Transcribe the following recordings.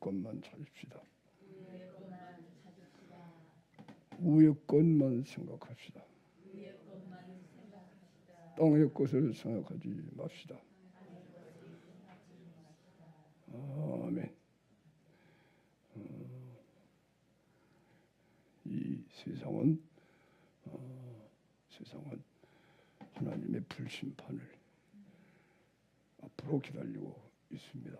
것만 찾읍시다. 위의 것만 생각합시다. 땅의 것을 생각하지 맙시다. 아멘. 이 세상은 하나님의 불심판을 앞으로 기다리고 있습니다.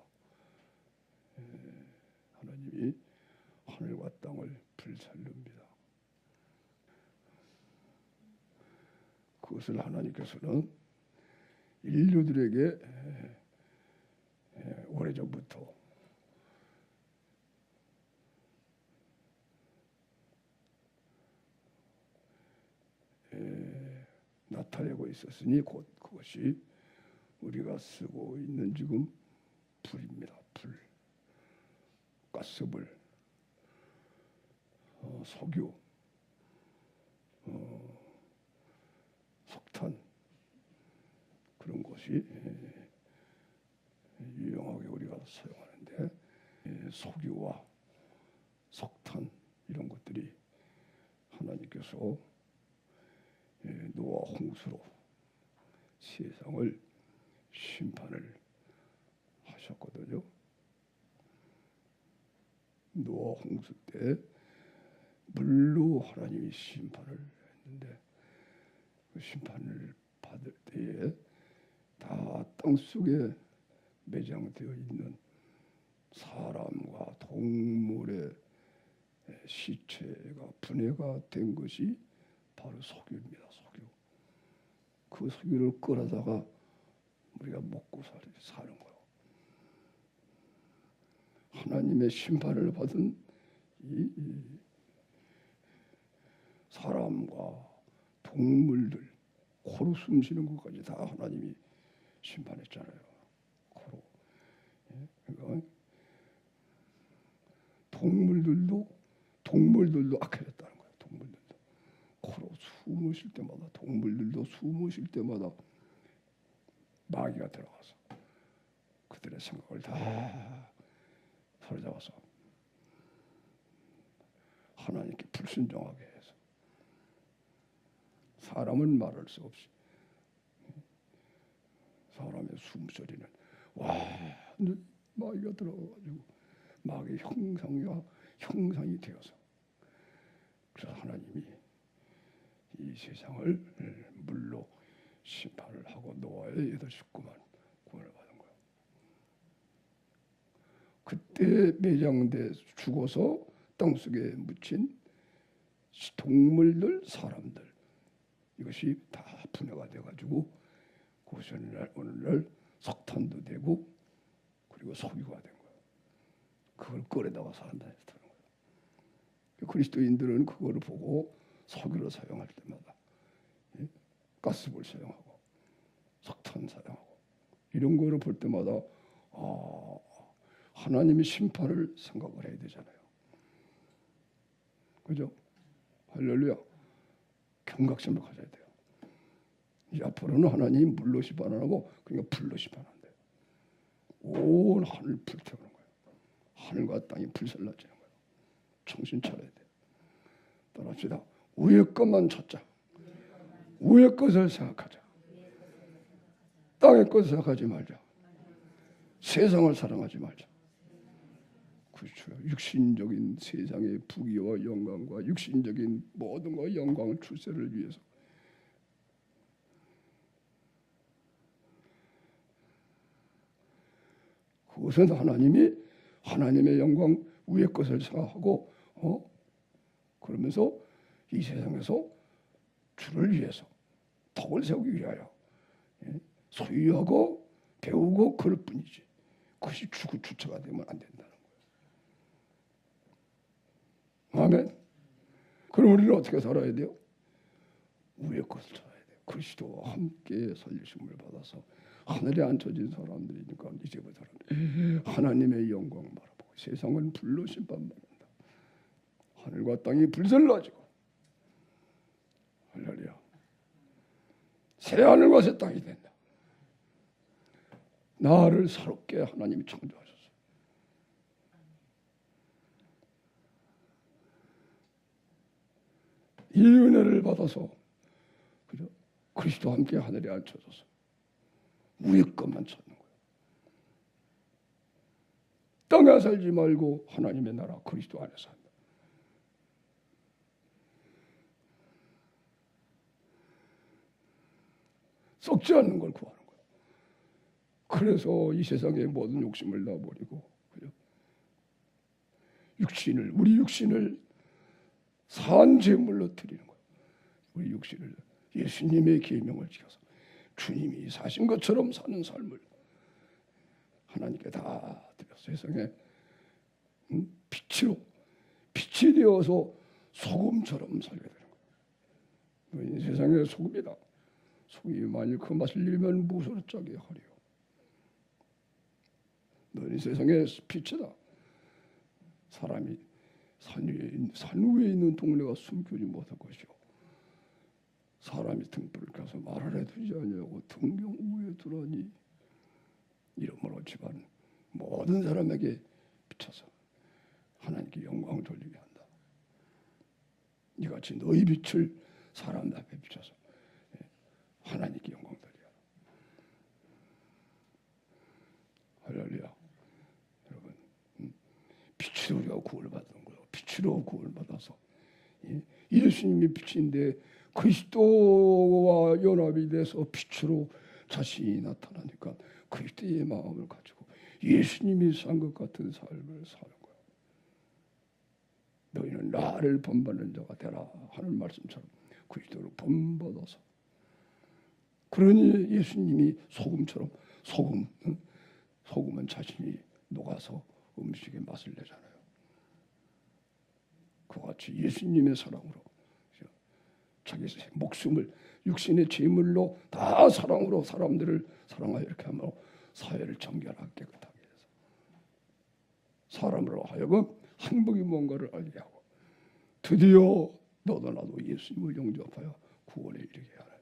하나님이 하늘과 땅을 불살릅니다. 그것을 하나님께서는 인류들에게 오래전부터 나타내고 있었으니 곧 그것이 우리가 쓰고 있는 지금 불입니다. 불, 가스불, 석유, 석탄 그런 것이 유용하게 우리가 사용하는데 석유와 석탄 이런 것들이 하나님께서 노아 홍수로 세상을 심판을 하셨거든요. 노아 홍수 때 물로 하나님이 심판을 했는데 그 심판을 받을 때에 다 땅속에 매장되어 있는 사람과 동물의 시체가 분해가 된 것이 바로 석유입니다. 석유. 그 석유를 끌어다가 우리가 먹고 사는 거예요. 하나님의 심판을 받은 이 사람과 동물들 코로 숨 쉬는 것까지 다 하나님이 심판했잖아요. 코로. 그러니까 동물들도 악해졌다는 거예요. 동물들도 코로 숨을 쉴 때마다 동물들도 숨을 쉴 때마다 마귀가 들어가서 그들의 생각을 다 사로잡아서 하나님께 불순종하게 해서 사람은 말할 수 없이 사람의 숨소리는 완전 마귀가 들어가가지고 마귀의 형상이 되어서 그래서 하나님이 이 세상을 물로 심판을 하고 노아의 8 식구만 구원을 받은 거예요. 그때 매장돼 죽어서 땅속에 묻힌 동물들, 사람들 이것이 다 분해가 돼가지고 그것이 오늘날 석탄도 되고 그리고 석유가 된 거예요. 그걸 끌어다가 사람들이 타는 거예요. 그리스도인들은 그거를 보고 석유를 사용할 때마다 가스불 사용하고 석탄 사용하고 이런 거를 볼 때마다 하나님의 심판을 생각을 해야 되잖아요. 그죠? 할렐루야. 경각심을 가져야 돼요. 이 앞으로는 하나님이 물로 심판 안 하고 그러니까 불로 심판한대요. 온 하늘 불태우는 거예요. 하늘과 땅이 불살라지는 거예요. 정신 차려야 돼요. 따라합시다. 위의 것만 찾자. 위의 것을 생각하자. 땅의 것을 생각하지 말자. 세상을 사랑하지 말자. 그렇죠. 육신적인 세상의 부귀와 영광과 육신적인 모든 것 영광을 출세를 위해서 그것은 하나님의 영광 위의 것을 생각하고 그러면서 이 세상에서 주를 위해서 덕을 세우기 위하여 소유하고 배우고 그럴 뿐이지 그것이 주체가 되면 안 된다는 거예요. 아멘. 그럼 우리는 어떻게 살아야 돼요? 위의 것을 살아야 돼요. 그리스도와 함께 살리심을 받아서 하늘에 앉혀진 사람들이니까 이제부터는 하나님의 영광 바라보고 세상은 불로 심판받는다. 하늘과 땅이 불살라지고 할렐루야. 새 하늘과 새 땅이 된다. 나를 새롭게 하나님이 창조하셨어요. 이 은혜를 받아서 그죠? 그리스도와 함께 하늘에 앉혀져서 우리 것만 찾는 거예요. 땅에 살지 말고 하나님의 나라 그리스도 안에서 한다. 썩지 않는 걸 구하는 거예요. 그래서 이 세상의 모든 욕심을 다 버리고 그죠? 우리 육신을 산 제물로 드리는 거예요. 우리 육신을 예수님의 계명을 지켜서 주님이 사신 것처럼 사는 삶을 하나님께 다 드려서 세상에 빛이 되어서 소금처럼 살게 되는 거예요. 너희 세상의 소금이다. 속이 만일 그 맛을 잃으면 무엇으로 짜게 하리요. 너희 세상의 빛이다. 사람이 산 위에 있는 동네가 숨기지 못할 것이요. 사람이 등불을 켜서 말을 해두지 않냐고 등경 위에 두라니. 이러므로 집안 모든 사람에게 비춰서 하나님께 영광을 돌리게 한다. 이같이 너희 빛을 사람 앞에 비춰서 하나님께 영광 돌리라. 할렐루야. 여러분, 빛으로 우리가 구원받은 거예요. 빛으로 구원받아서 예수님이 빛인데 그리스도와 연합이 돼서 빛으로 자신이 나타나니까 그리스도의 마음을 가지고 예수님이 산 것 같은 삶을 사는 거예요. 너희는 나를 본받는 자가 되라 하는 말씀처럼 그리스도로 본받아서 그러니 예수님이 소금처럼 소금은 자신이 녹아서 음식의 맛을 내잖아요. 그와 같이 예수님의 사랑으로 자기 목숨을 육신의 제물로 다 사랑으로 사람들을 사랑하여 이렇게 하며 사회를 정결하게 깨끗하게 해서 사람으로 하여금 행복이 뭔가를 알게 하고 드디어 너도 나도 예수님을 영접하여 구원에 이르게 하는.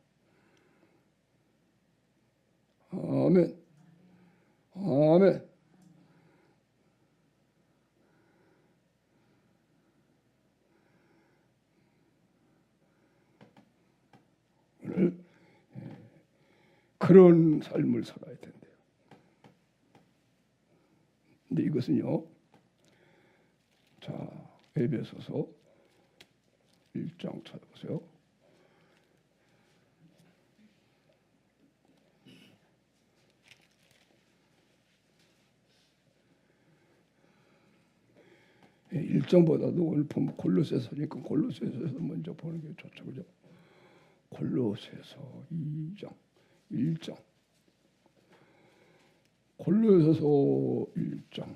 아멘. 아멘. 오늘 그런 삶을 살아야 된대요. 근데 이것은요. 자, 에베소서 1장 찾아보세요. 예, 1장보다도 오늘 보면 골로새서니까 골로새서에서 먼저 보는 게 좋죠. 그죠? 골로새서 2장, 1장. 골로새서 1장.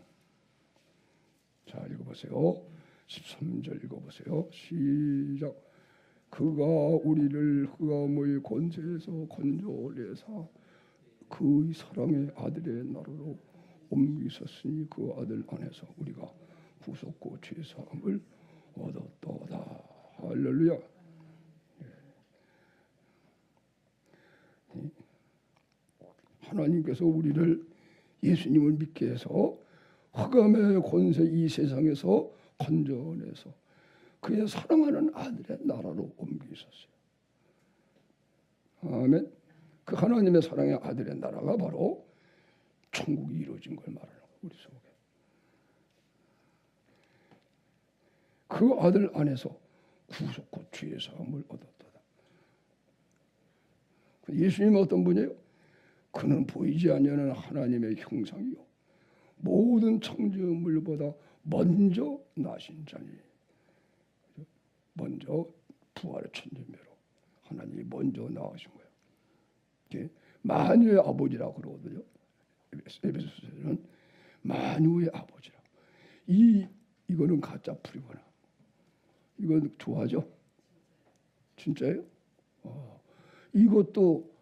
자, 읽어보세요. 13절 읽어보세요. 시작. 그가 우리를 흑암의 권세에서 건져내사 그의 사랑의 아들의 나라로 옮기셨으니 그 아들 안에서 우리가 구속고 죄사함을 얻었도다. 할렐루야. 하나님께서 우리를 예수님을 믿게 해서 흑암의 권세 이 세상에서 건져내서 그의 사랑하는 아들의 나라로 옮기셨어요. 아멘. 그 하나님의 사랑의 아들의 나라가 바로 천국이 이루어진 걸 말하는 거예요. 우리 속에. 그 아들 안에서 구속과 죄의 사함을 얻었다. 예수님은 어떤 분이에요? 그는 보이지 아니하는 하나님의 형상이요 모든 창조물보다 먼저 나신 자니. 먼저 부활의 천재매로 하나님이 먼저 나으신 거예요. 만유의 아버지라고 그러거든요. 에베소서는 만유의 아버지라. 이거는 가짜 풀이구나. 이건 좋아하죠? 진짜예요? 이것도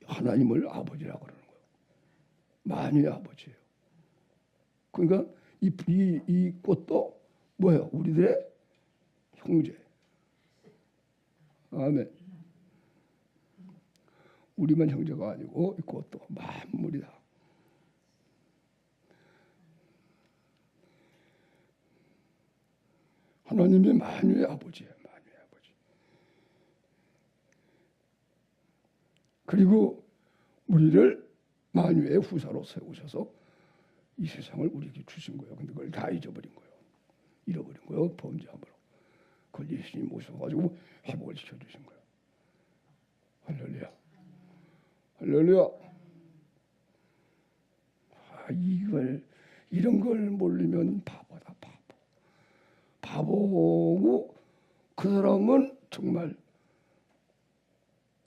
하나님을 아버지라고 그러는 거예요. 만유의 아버지예요. 그러니까 이 꽃도 뭐예요? 우리들의 형제. 아멘. 우리만 형제가 아니고 이 꽃도 만물이다. 하나님이 만유의 아버지예요. 만유의 아버지. 그리고 우리를 만유의 후사로 세우셔서 이 세상을 우리에게 주신 거예요. 근데 그걸 다 잊어버린 거예요. 잃어버린 거예요. 범죄함으로. 그걸 예수님이 모셔가지고 회복을 시켜주신 거예요. 할렐루야. 할렐루야. 이런 걸 모르면 바보다, 바보. 바보고 그 사람은 정말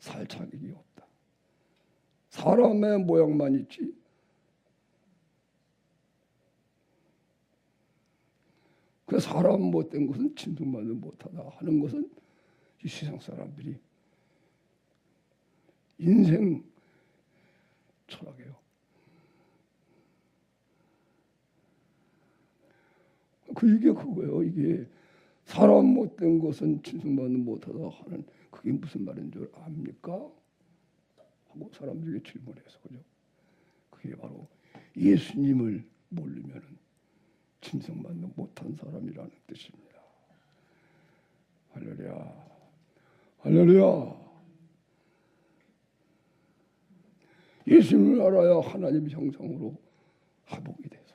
살 자격이 없다. 사람의 모양만 있지. 그 사람 못된 것은 진동만을 못하다 하는 것은 이 세상 사람들이 인생 철학이에요. 이게 그거예요. 이게 사람 못된 것은 진승만을 못하다 하는 그게 무슨 말인 줄 압니까? 하고 사람들에게 질문해서 그죠? 그게 바로 예수님을 모르면은 진승만을 못한 사람이라는 뜻입니다. 할렐루야, 할렐루야. 예수님을 알아야 하나님 형상으로 회복이 돼서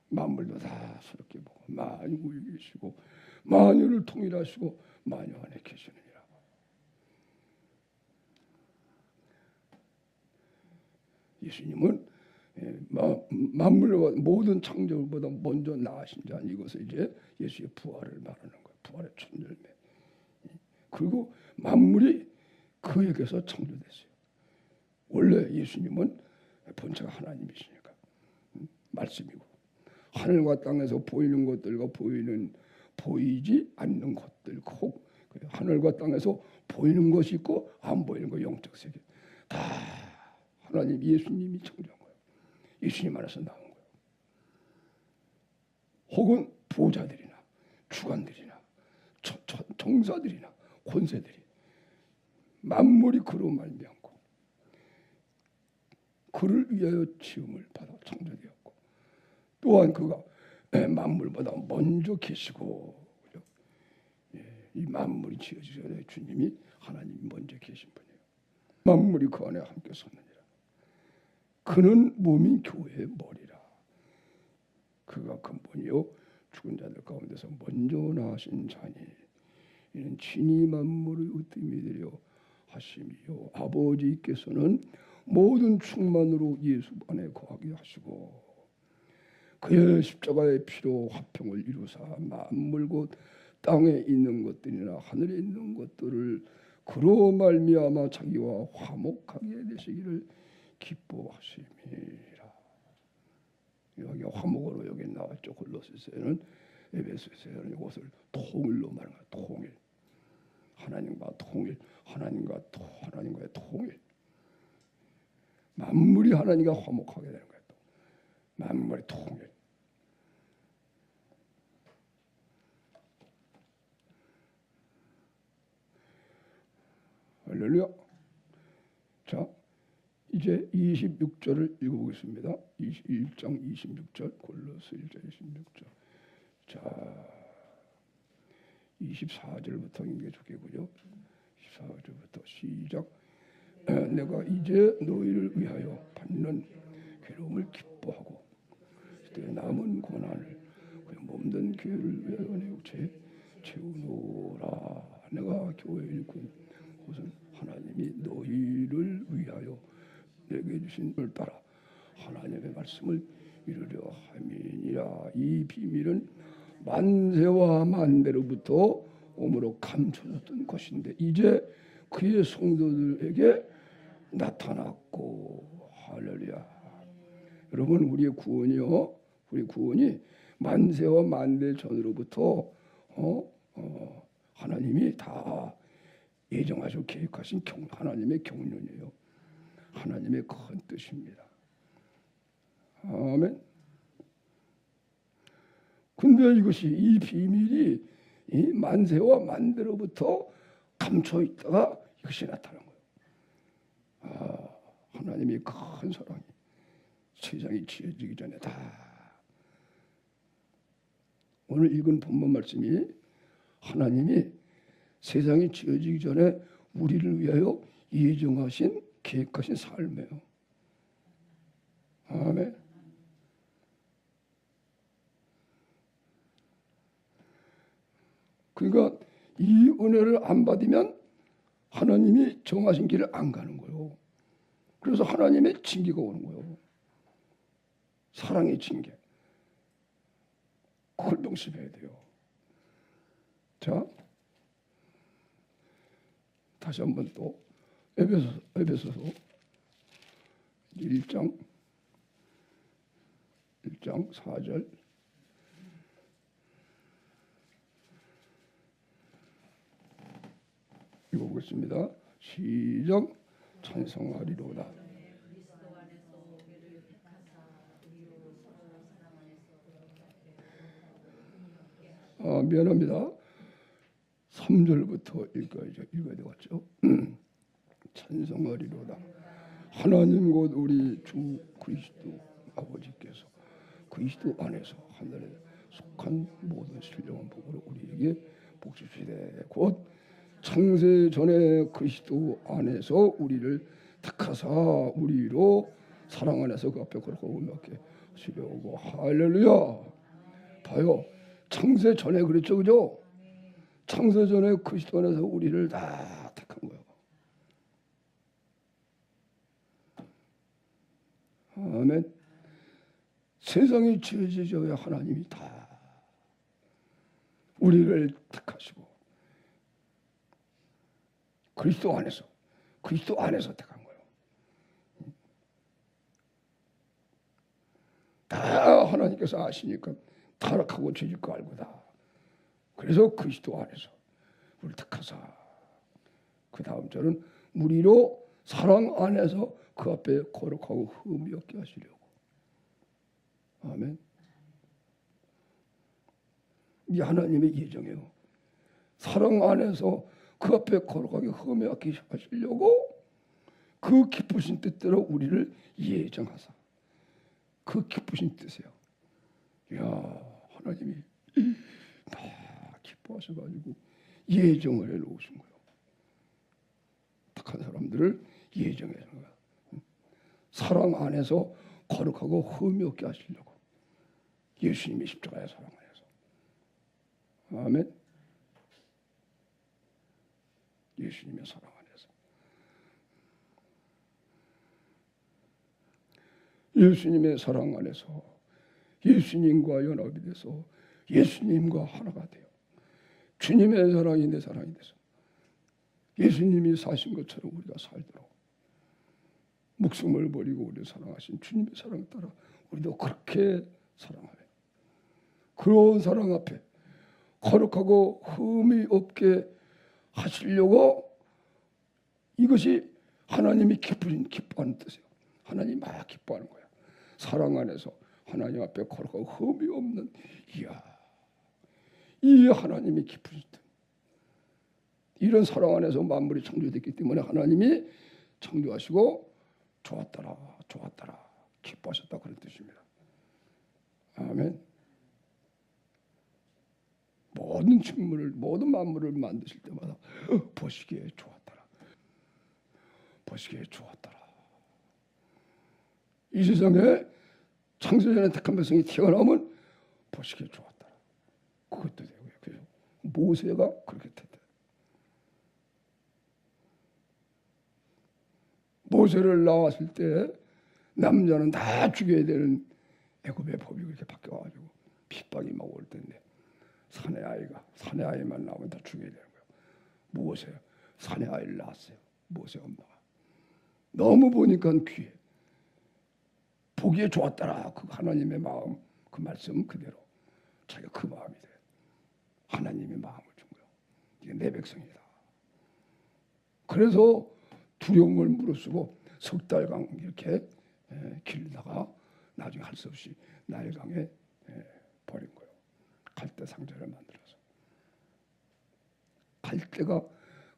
만물도 다 새롭게 보고 만유 위에 계시고 만유를 통일하시고 만유 안에 계시느니라. 예수님은 만물과 모든 창조보다 먼저 나으신 자, 이것을 이제 예수의 부활을 말하는 거예요. 부활의 첫 열매. 그리고 만물이 그에게서 창조됐어요. 원래 예수님은 본체가 하나님이시니까 말씀이고 하늘과 땅에서 보이는 것들과 보이지 않는 것들, 혹 하늘과 땅에서 보이는 것이 있고 안 보이는 거, 영적 세계 다 하나님 예수님이 창조한 거예요. 예수님 안에서 나온 거예요. 혹은 보좌들이나 주관들이나 정사들이나 권세들이 만물이 그로 말미암고 그를 위하여 지음을 받아 창조되었고 또한 그가 만물보다 먼저 계시고, 그죠? 이 만물이 지어지기 전에 주님이 하나님이 먼저 계신 분이에요. 만물이 그 안에 함께 섰느니라. 그는 몸이 교회의 머리라. 그가 근본이요 죽은 자들 가운데서 먼저 나신 자니 이는 친히 만물의 으뜸이 되려 하심이요 아버지께서는 모든 충만으로 예수 안에 거하게 하시고 그의 십자가의 피로 화평을 이루사 만물 곧 땅에 있는 것들이나 하늘에 있는 것들을 그로 말미암아 자기와 화목하게 되시기를 기뻐하심이라. 여기 화목으로 여기 나왔죠. 골로새서에는, 에베소서에는 이것을 통일로 말하는 거예요. 통일. 하나님과 통일, 하나님과의 통일. 만물이 하나님과 화목하게 되는 거예요. 만물의 통일. 할렐루야. 자, 이제 26절을 읽어보겠습니다. 1장 26절, 골로새 1장 26절. 자, 24절부터 읽게 좋겠고요. 24절부터 시작. 내가 이제 너희를 위하여 받는 괴로움을 기뻐하고 그때 남은 고난을 그 몸된 교회를 위하여 내 육체에 채우노라. 내가 교회의 일꾼 그것은 하나님이 너희를 위하여 내게 주신 을 따라 하나님의 말씀을 이루려 함이니라. 이 비밀은 만세와 만대로부터 오므로 감춰졌던 것인데 이제 그의 성도들에게 나타났고. 할렐루야. 여러분, 우리의 구원이요, 우리 구원이 만세와 만대 전으로부터 하나님이 다 예정하시고 계획하신 하나님의 경륜이에요. 하나님의 큰 뜻입니다. 아멘. 근데 이것이 이 비밀이 이 만세와 만대로부터 감춰 있다가 이것이 나타난 거예요. 하나님의 큰 사랑이 세상이 지어지기 전에 다. 오늘 읽은 본문 말씀이 하나님이 세상이 지어지기 전에 우리를 위하여 예정하신 계획하신 삶이에요. 아멘. 그러니까 이 은혜를 안 받으면 하나님이 정하신 길을 안 가는 거예요. 그래서 하나님의 징계가 오는 거예요. 사랑의 징계. 그걸 명심해야 돼요. 자, 다시 한번 또 에베소서 1장 4절 읽어보겠습니다. 시작. 찬송하리로다. 미안합니다. 3절부터 읽어야 되겠죠. 찬송하리로다. 하나님 곧 우리 주 그리스도 아버지께서 그리스도 안에서 하늘에 속한 모든 신령한 복으로 우리에게 복 주시되 곧 창세 전에 그리스도 안에서 우리를 택하사 우리로 사랑 안에서 그 앞에 거룩하고 의롭게 하시려고. 할렐루야. 봐요. 창세 전에 그랬죠, 그죠? 창세 전에 그리스도 안에서 우리를 다 택한 거예요. 아멘. 세상이 지어지자야 하나님이 다 우리를 택하시고 그리스도 안에서 택한 거예요. 다 하나님께서 아시니까 타락하고 죄질 거 알고다. 그래서 그리스도 안에서 우리를 택하사 그 다음 절은 우리로 사랑 안에서 그 앞에 거룩하고 흠이 없게 하시려고. 아멘. 이 하나님의 예정이에요. 사랑 안에서 그 앞에 거룩하게 흠이 없게 하시려고 그 기쁘신 뜻대로 우리를 예정하사. 그 기쁘신 뜻이에요. 이야, 하나님이 다 기뻐하셔가지고 예정을 해놓으신 거예요. 택한 사람들을 예정해 놓은 거예요. 사랑 안에서 거룩하고 흠이 없게 하시려고. 예수님이 십자가의 사랑 안에서. 아멘. 예수님의 사랑 안에서. 예수님의 사랑 안에서 예수님과 연합이 돼서 예수님과 하나가 돼요. 주님의 사랑이 내 사랑이 돼서 예수님이 사신 것처럼 우리가 살도록 목숨을 버리고 우리를 사랑하신 주님의 사랑 따라 우리도 그렇게 사랑하네. 그런 사랑 앞에 거룩하고 흠이 없게 하시려고 이것이 하나님이 기뻐하는 뜻이에요. 하나님이 막 기뻐하는 거야. 사랑 안에서 하나님 앞에 거룩하고 흠이 없는 이 하나님이 기쁘신 뜻. 이런 사랑 안에서 만물이 창조됐기 때문에 하나님이 창조하시고 좋았더라 기뻐하셨다 그런 뜻입니다. 아멘. 모든 식물을 모든 만물을 만드실 때마다 보시기에 좋았더라. 이 세상에 창세전에 택한 백성이 태어나면 보시기에 좋았더라. 그것도 되고요. 그래서 모세가 그렇게 됐다. 모세를 낳았을 때 남자는 다 죽여야 되는 애굽의 법이 그렇게 바뀌어가지고 핍박이 막 올 텐데 사내 아이만 나오면 다 죽여야 되는 거예요. 모세 사내 아이를 낳았어요. 모세 엄마가 너무 보니까 귀해. 보기에 좋았더라. 그 하나님의 마음, 그 말씀 그대로 자기가 그 마음이 돼. 하나님의 마음을 준 거예요. 이게 내 백성이다. 그래서 두려움을 무릅쓰고 석 달간 이렇게 길다가 나중에 할 수 없이 나일강에 버린 거예요. 갈대 상자를 만들어서.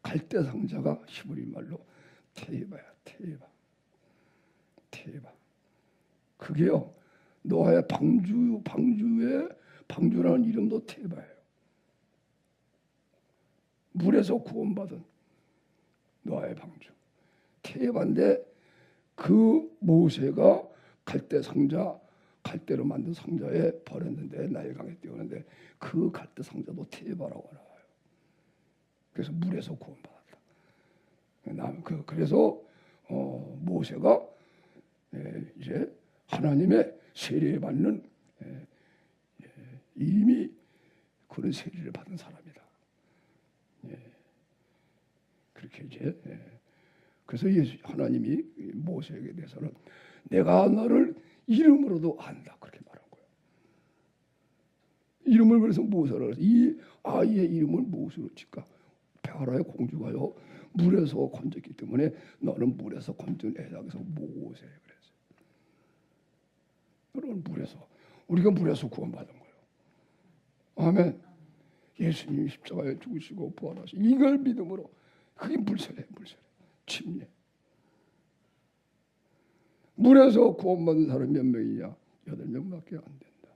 갈대 상자가 히브리 말로 테이바야. 그게요 노아의 방주라는 이름도 테이바예요. 물에서 구원받은 노아의 방주. 태반데 그 모세가 갈대 상자, 갈대로 만든 상자에 버렸는데 나일강에 띄우는데 그 갈대 상자도 테바라고 나와요. 그래서 물에서 구원받았다. 그래서 모세가 이제 하나님의 세례받는 이미 그런 세례를 받은 사람이다. 그렇게 이제 그래서 하나님이 모세에게 대해서는 내가 너를 이름으로도 안다 그렇게 말한 거예요. 이름을 그래서 모세라 이 아이의 이름을 무엇으로 짓까? 베라의 공주가요 물에서 건졌기 때문에 너는 물에서 건진 애다 그래서 모세 그랬어요. 너는 물에서 우리가 물에서 구원받은 거예요. 아멘. 예수님이 십자가에 죽으시고 부활하시고 이걸 믿음으로 그게 물세례 침례. 물에서 구원받은 사람이 몇 명이냐? 8명밖에 안 된다.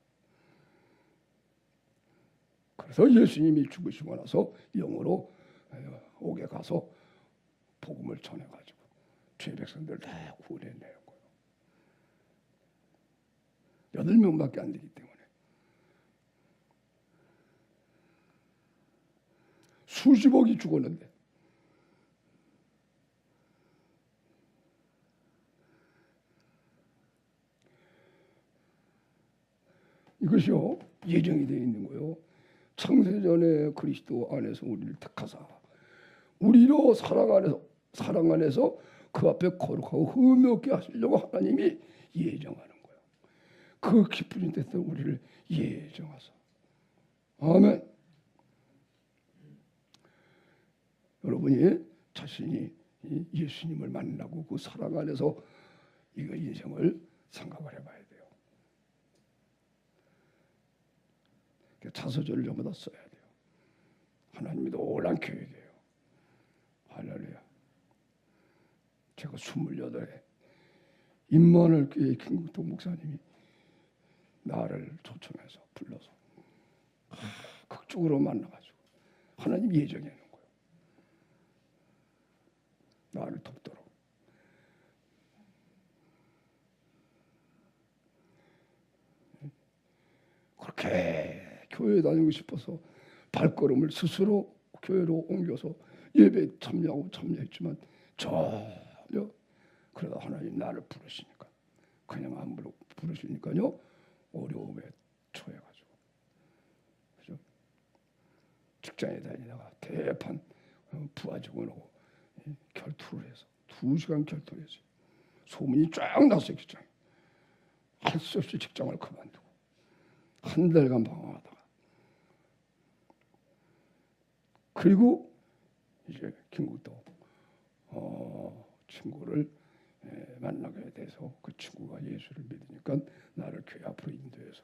그래서 예수님이 죽으시고 나서 영으로 옥에 가서 복음을 전해가지고 죄 백성들 다 구원해내는 거예요. 8명밖에 안 되기 때문에 수십억이 죽었는데 이것이요 예정이 되어 있는 거예요. 창세전에 그리스도 안에서 우리를 택하사 우리로 사랑 안에서 그 앞에 거룩하고 흠이 없게 하시려고 하나님이 예정하는 거예요. 그 기쁘신 데서 우리를 예정하사. 아멘. 여러분이 자신이 예수님을 만나고 그 사랑 안에서 이거 인생을 생각을 해봐야 돼요. 자서전을 전부 다 써야 돼요. 하나님이 놀란 교회예요. 할렐루야. 제가 28에 임마누엘 교회 김국동 목사님이 나를 초청해서 불러서 극적으로 만나가지고 하나님 예정해 놓은 거예요. 나를 돕도록. 그렇게 교회에 다니고 싶어서 발걸음을 스스로 교회로 옮겨서 예배에 참여했지만 전혀 그러다 하나님 나를 부르시니까 그냥 안 부르시니까요 어려움에 처해가지고 그죠? 직장에 다니다가 대판 부하 직원하고 결투를 해서 2시간 결투를 했어요. 소문이 쫙 났어요. 직장에. 할 수 없이 직장을 그만두고 한 달간 방황하다가 그리고 이제 김국도 친구를 만나게 돼서 그 친구가 예수를 믿으니까 나를 교회 앞으로 인도해서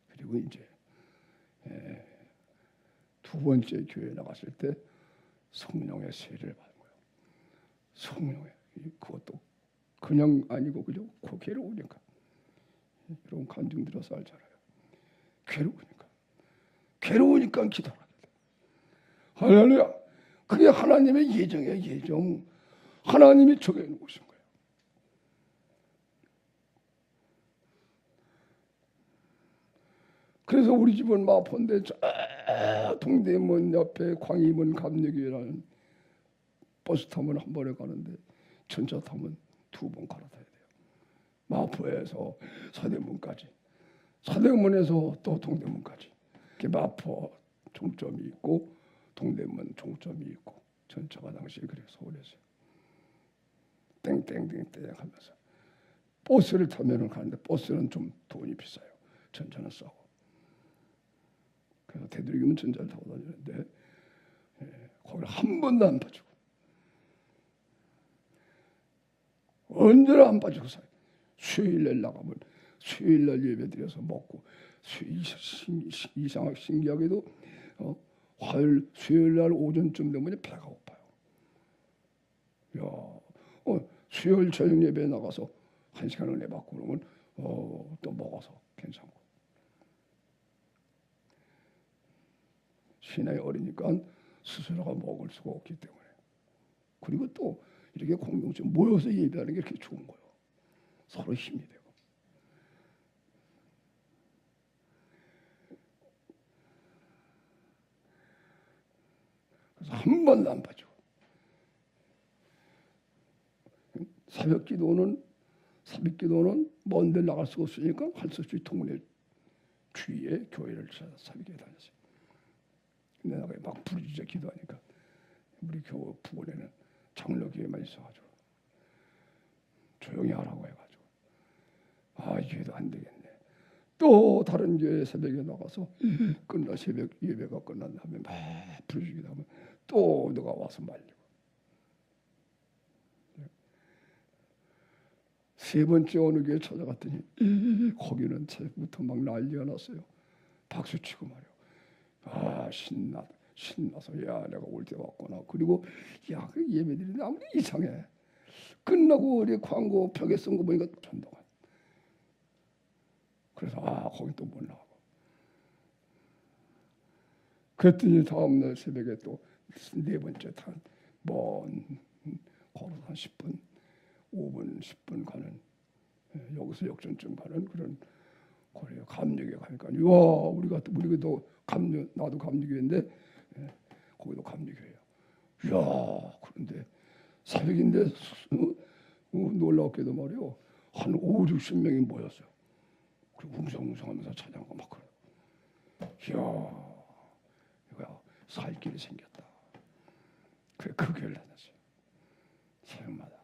그리고 이제 두 번째 교회 나갔을 때 성령의 세례를 받은 거예요. 성령의 그것도 그냥 아니고 그죠? 괴로우니까 여러분 간증 들어서 알잖아요. 괴로우니까 기도하게 돼. 할렐루야. 그게 하나님의 예정이에요. 예정. 하나님이 정해 놓으신 거예요. 그래서 우리 집은 마포인데 동대문 옆에 광희문 감리교회라는 버스 타면 한 번에 가는데 전차 타면 2번 갈아타야 돼요. 마포에서 서대문까지, 서대문에서 또 동대문까지. 마포 종점이 있고 동대문 종점이 있고 전차가 당시에 그래 서울에서 땡땡땡땡 하면서 버스를 타면은 가는데 버스는 좀 돈이 비싸요. 전차는 싸고. 그래서 되도록이면 전차를 타고 다니는데 거기를 한 번도 안 빠지고 언제나 안 빠지고 사요. 수요일날 나가면 수요일날 예배드려서 먹고 이상하게 신기하게도 화요일 수요일날 오전쯤 되면 배가 고파요. 수요일 저녁 예배에 나가서 1시간을 내받고 그러면 또 먹어서 괜찮고 신앙이 어리니까 스스로가 먹을 수가 없기 때문에 그리고 또 이렇게 공동체 모여서 예배하는 게 이렇게 좋은 거예요. 서로 힘이 되고. 그래서 한 번도 안 빠지고. 새벽기도는 먼 데 나갈 수가 없으니까 할 수 없이 동네 주위에 교회를 찾아서 새벽에 다녔어요. 근데 내가 막 부르짖어 기도하니까 우리 교회 부근에는 장로교회만 있어가지고 조용히 하라고 해가지고 이게도 안 되겠네. 또 다른 교회 새벽에 나가서 끝나 새벽 예배가 끝난 다음에 막 부르짖기도 하면 또 누가 와서 말리고. 세 번째 어느 교회 찾아갔더니 거기는 새벽부터 막 난리가 났어요. 박수치고 말이야. 신나서 야 내가 올 때 왔구나. 그리고 그 예배들이 아무리 이상해. 끝나고 우리 광고 벽에 쓴 거 보니까 전동안. 그래서 거기 또 못 나가고. 그랬더니 다음날 새벽에 또 네 번째 걸어서 한 10분 5분 10분 가는 여기서 역전점 가는 그런 거리에 감리교에 가니까 우리도 나도 감리교인데 거기도 감리교예요. 그런데 새벽인데 놀랍게도 말이요 한 5, 60명이 모였어요. 그리고 웅성웅성하면서 찬양하고 막 그래요. 이거야 살 길이 생겼다. 그래 그 교회를 다녔어요. 새벽마다.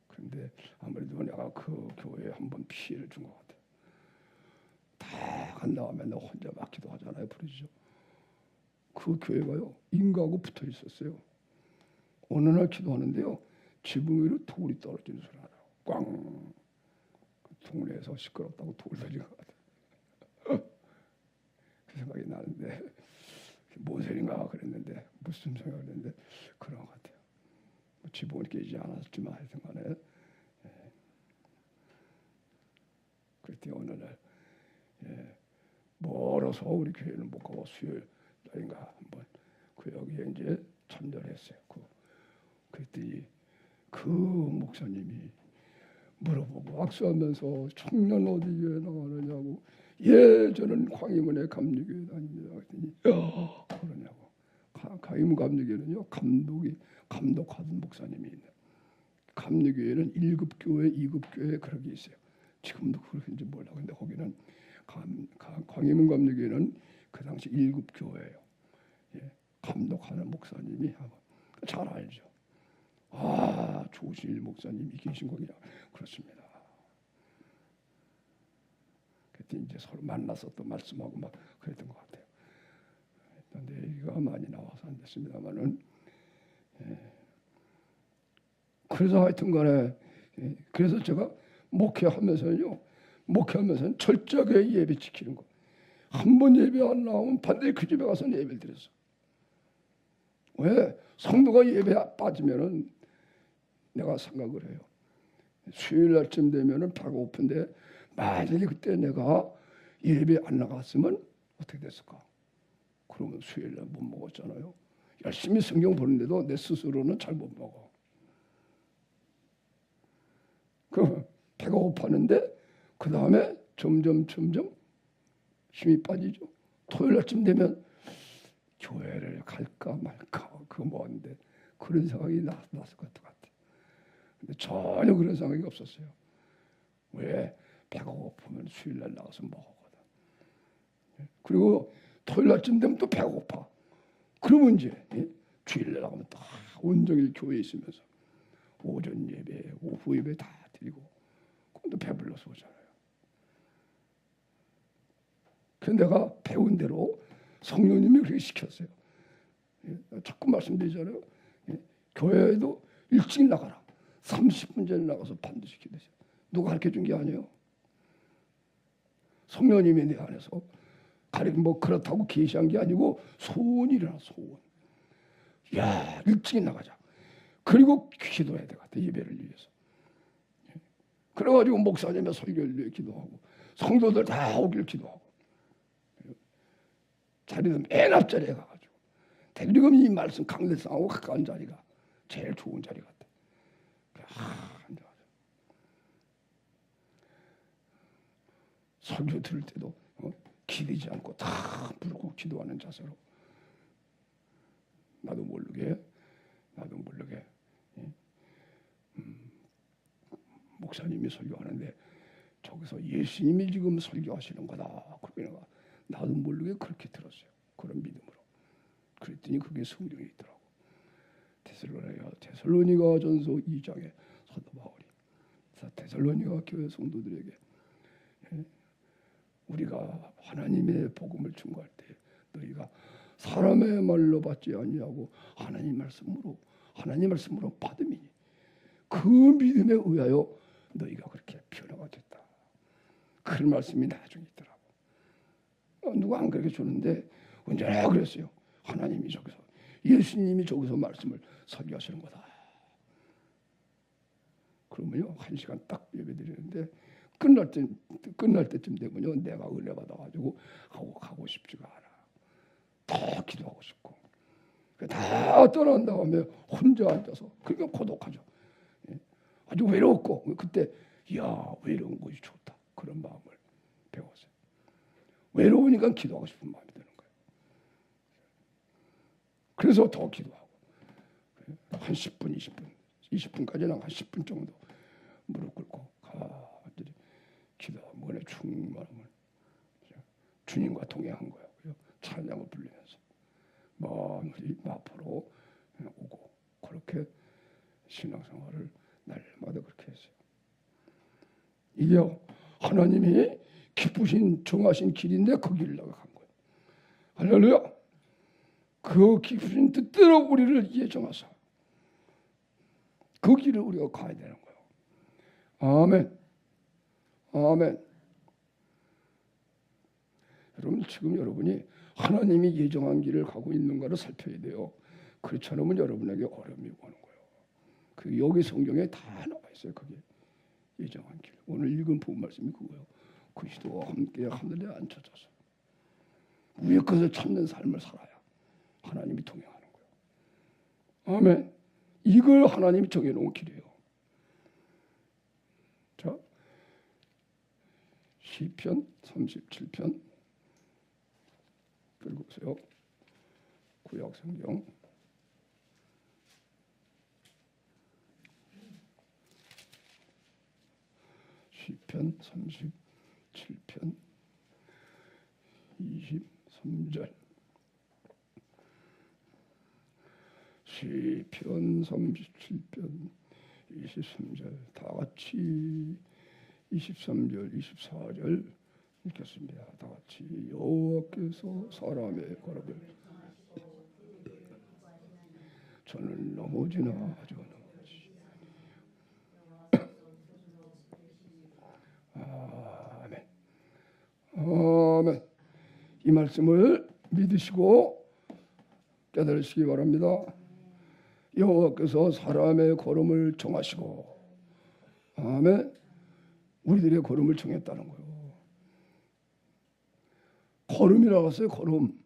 근데 아무래도 내가 그 교회에 한번 피해를 준 것 같아요. 다 간 다음에 나 혼자 막 기도하잖아요. 부르짖어. 그 교회가요 인가하고 붙어 있었어요. 어느 날 기도하는데요 지붕 위로 돌이 떨어지는 소리가 나요. 꽝. 동네에서 시끄럽다고 돌 던진 것 같아요. 그 생각이 나는데 뭔 소린가 그랬는데 무슨 생각을 했는데 그런 것 같아요. 지붕은 깨지지 않았지만 하여튼 간에 그때 어느 날 멀어서 우리 교회는 못 가고 수요일 날인가 한번 그 여기에 이제 참여를 했어요. 그랬더니 그 목사님이 물어보고 악수하면서 청년 어디 교회 나가느냐고 저는 광희문의 감리교회 다닙니다. 그랬더니 그러냐고. 광희문 감리교회는요 감독하던 목사님이 있는 감리교회는 1급 교회, 2급 교회 그런 게 있어요. 지금도 그런지 몰라. 근데 거기는 광희문 감리교회는 그 당시 1급 교회예요. 감독하는 목사님이 하고 잘 알죠. 조실 목사님이 계신 거냐? 그렇습니다. 그때 이제 서로 만나서 또 말씀하고 막 그랬던 것 같아요. 근데 얘기가 많이 나와서 안 됐습니다만은 그래서 하여튼간에 그래서 제가 목회하면서는 철저하게 예배 지키는 거. 한 번 예배 안 나오면 반드시 그 집에 가서 예배를 드렸어. 왜? 성도가 예배 빠지면은 내가 생각을 해요. 수요일 날쯤 되면은 배가 고픈데 만약에 그때 내가 예배 안 나갔으면 어떻게 됐을까? 그러면 수요일 날 못 먹었잖아요. 열심히 성경 보는데도 내 스스로는 잘 못 먹어. 배가 고팠는데 그 다음에 점점 힘이 빠지죠. 토요일 날쯤 되면 교회를 갈까 말까 그거 뭔데 그런 생각이 났을 것 같아. 근데 전혀 그런 생각이 없었어요. 왜? 배가 고프면 수요일 날 나가서 먹거든. 그리고 토요일 날쯤 되면 또 배가 고파. 그러면 이제 주일 날 나가면 다 온종일 교회에 있으면서 오전 예배, 오후 예배 다 드리고 그럼 또 배불러서 오잖아요. 그래서 내가 배운 대로 성령님이 그렇게 시켰어요. 자꾸 말씀드리잖아요. 교회에도 일찍 나가라. 30분 전에 나가서 반드시 기도해요. 누가 가르쳐준 게 아니에요. 성령님이 내 안에서 그렇다고 계시한 게 아니고 소원이라 소원. 일찍 나가자. 그리고 기도해야 될 것 같아. 예배를 위해서. 그래가지고 목사님의 설교를 위해 기도하고 성도들 다 오길 기도하고 자리는 맨 앞자리에 가가지고 대리금 이 말씀 강대상하고 가까운 자리가 제일 좋은 자리 같아. 앉아서 설교 들을 때도 기대지 않고 다 부르고 기도하는 자세로 나도 모르게 목사님이 설교하는데 저기서 예수님이 지금 설교하시는 거다. 그러니까 나도 모르게 그렇게 들었어요. 그런 믿음으로. 그랬더니 그게 성경에 있더라고. 데살로니가 전서 2장에 사도 바울이 데살로니가 교회 성도들에게 우리가 하나님의 복음을 증거할 때 너희가 사람의 말로 받지 아니하고 하나님 말씀으로 받음이니 그 믿음에 의하여 너희가 그렇게 변화가 됐다. 그 말씀이 나중에 있더라고. 누가 안 그렇게 주는데 언제나 그랬어요. 하나님이 저기서 예수님이 저기서 말씀을 설교하시는 거다. 그러면요 1시간 딱 예배드리는데 끝날 때쯤 되면요 내가 은혜 받아가지고 가고 싶지가 않아. 더 기도하고 싶고 다 떠난 다음에 혼자 앉아서 그러니까 고독하죠. 아주 외롭고 그때 야 외로운 것이 좋다. 그런 마음을 배웠어요. 외로우니까 기도하고 싶은 마음이 드는 거예요. 그래서 더 기도하고 한 10분, 20분까지는 한 10분 정도 무릎 꿇고 가만히 기도하고 은혜 충만함을 주님과 동행한 거예요. 찬양을 부르면서 마음이 앞으로 오고 그렇게 신앙생활을 날마다 그렇게 했어요. 이게 하나님이 기쁘신 정하신 길인데 그 길을 나간 거예요. 할렐루야. 그 기쁘신 뜻대로 우리를 예정하사 그 길을 우리가 가야 되는 거예요. 아멘. 아멘. 여러분 지금 여러분이 하나님이 예정한 길을 가고 있는가를 살펴야 돼요. 그렇지 않으면 여러분에게 어려움이 오는 거예요. 그 여기 성경에 다 나와 있어요. 그게 예정한 길. 오늘 읽은 본 말씀이 그거예요. 그리스도와 함께 하늘에 앉혀져서 위에 것을 찾는 삶을 살아야 하나님이 동행하는 거예요. 아멘. 이걸 하나님이 정해놓은 길이에요. 자, 시편 37편 읽어보세요. 구약 성경 시편 37편 23절 시편 37편 23절 다 같이 23절 24절 읽겠습니다. 다 같이 여호와께서 사람의 걸음을 저는 넘어지나 아주 넘어지. 아멘. 아멘. 이 말씀을 믿으시고 깨달으시기 바랍니다. 여호와께서 사람의 걸음을 정하시고 아멘. 우리들의 걸음을 정했다는 거예요. 걸음이라고 했어요. 걸음.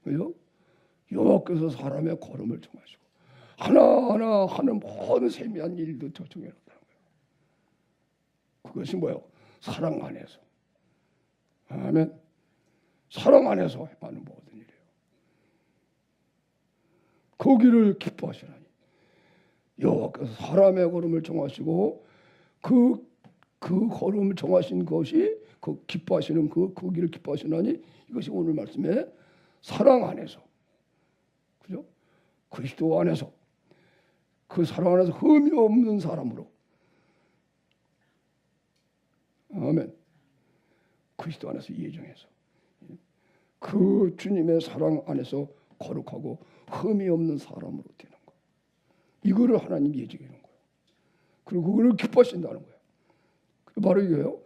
왜요? 여호와께서 사람의 걸음을 정하시고 하나하나 하는 모든 세미한 일도 정해놨다는 거예요. 그것이 뭐예요? 사랑 안에서. 아멘. 사랑 안에서 하는 모든 일이에요. 거기를 기뻐하시라니. 여호와께서 사람의 걸음을 정하시고 그 걸음을 정하신 것이 그 기뻐하시는 그 길을 기뻐하시나니 이것이 오늘 말씀에 사랑 안에서 그죠? 그리스도 안에서 그 사랑 안에서 흠이 없는 사람으로 아멘. 그리스도 안에서 예정해서 그 주님의 사랑 안에서 거룩하고 흠이 없는 사람으로 되는 거. 이거를 하나님이 예정해 놓은 거예요. 그리고 그걸 기뻐하신다는 거예요. 바로 이거예요.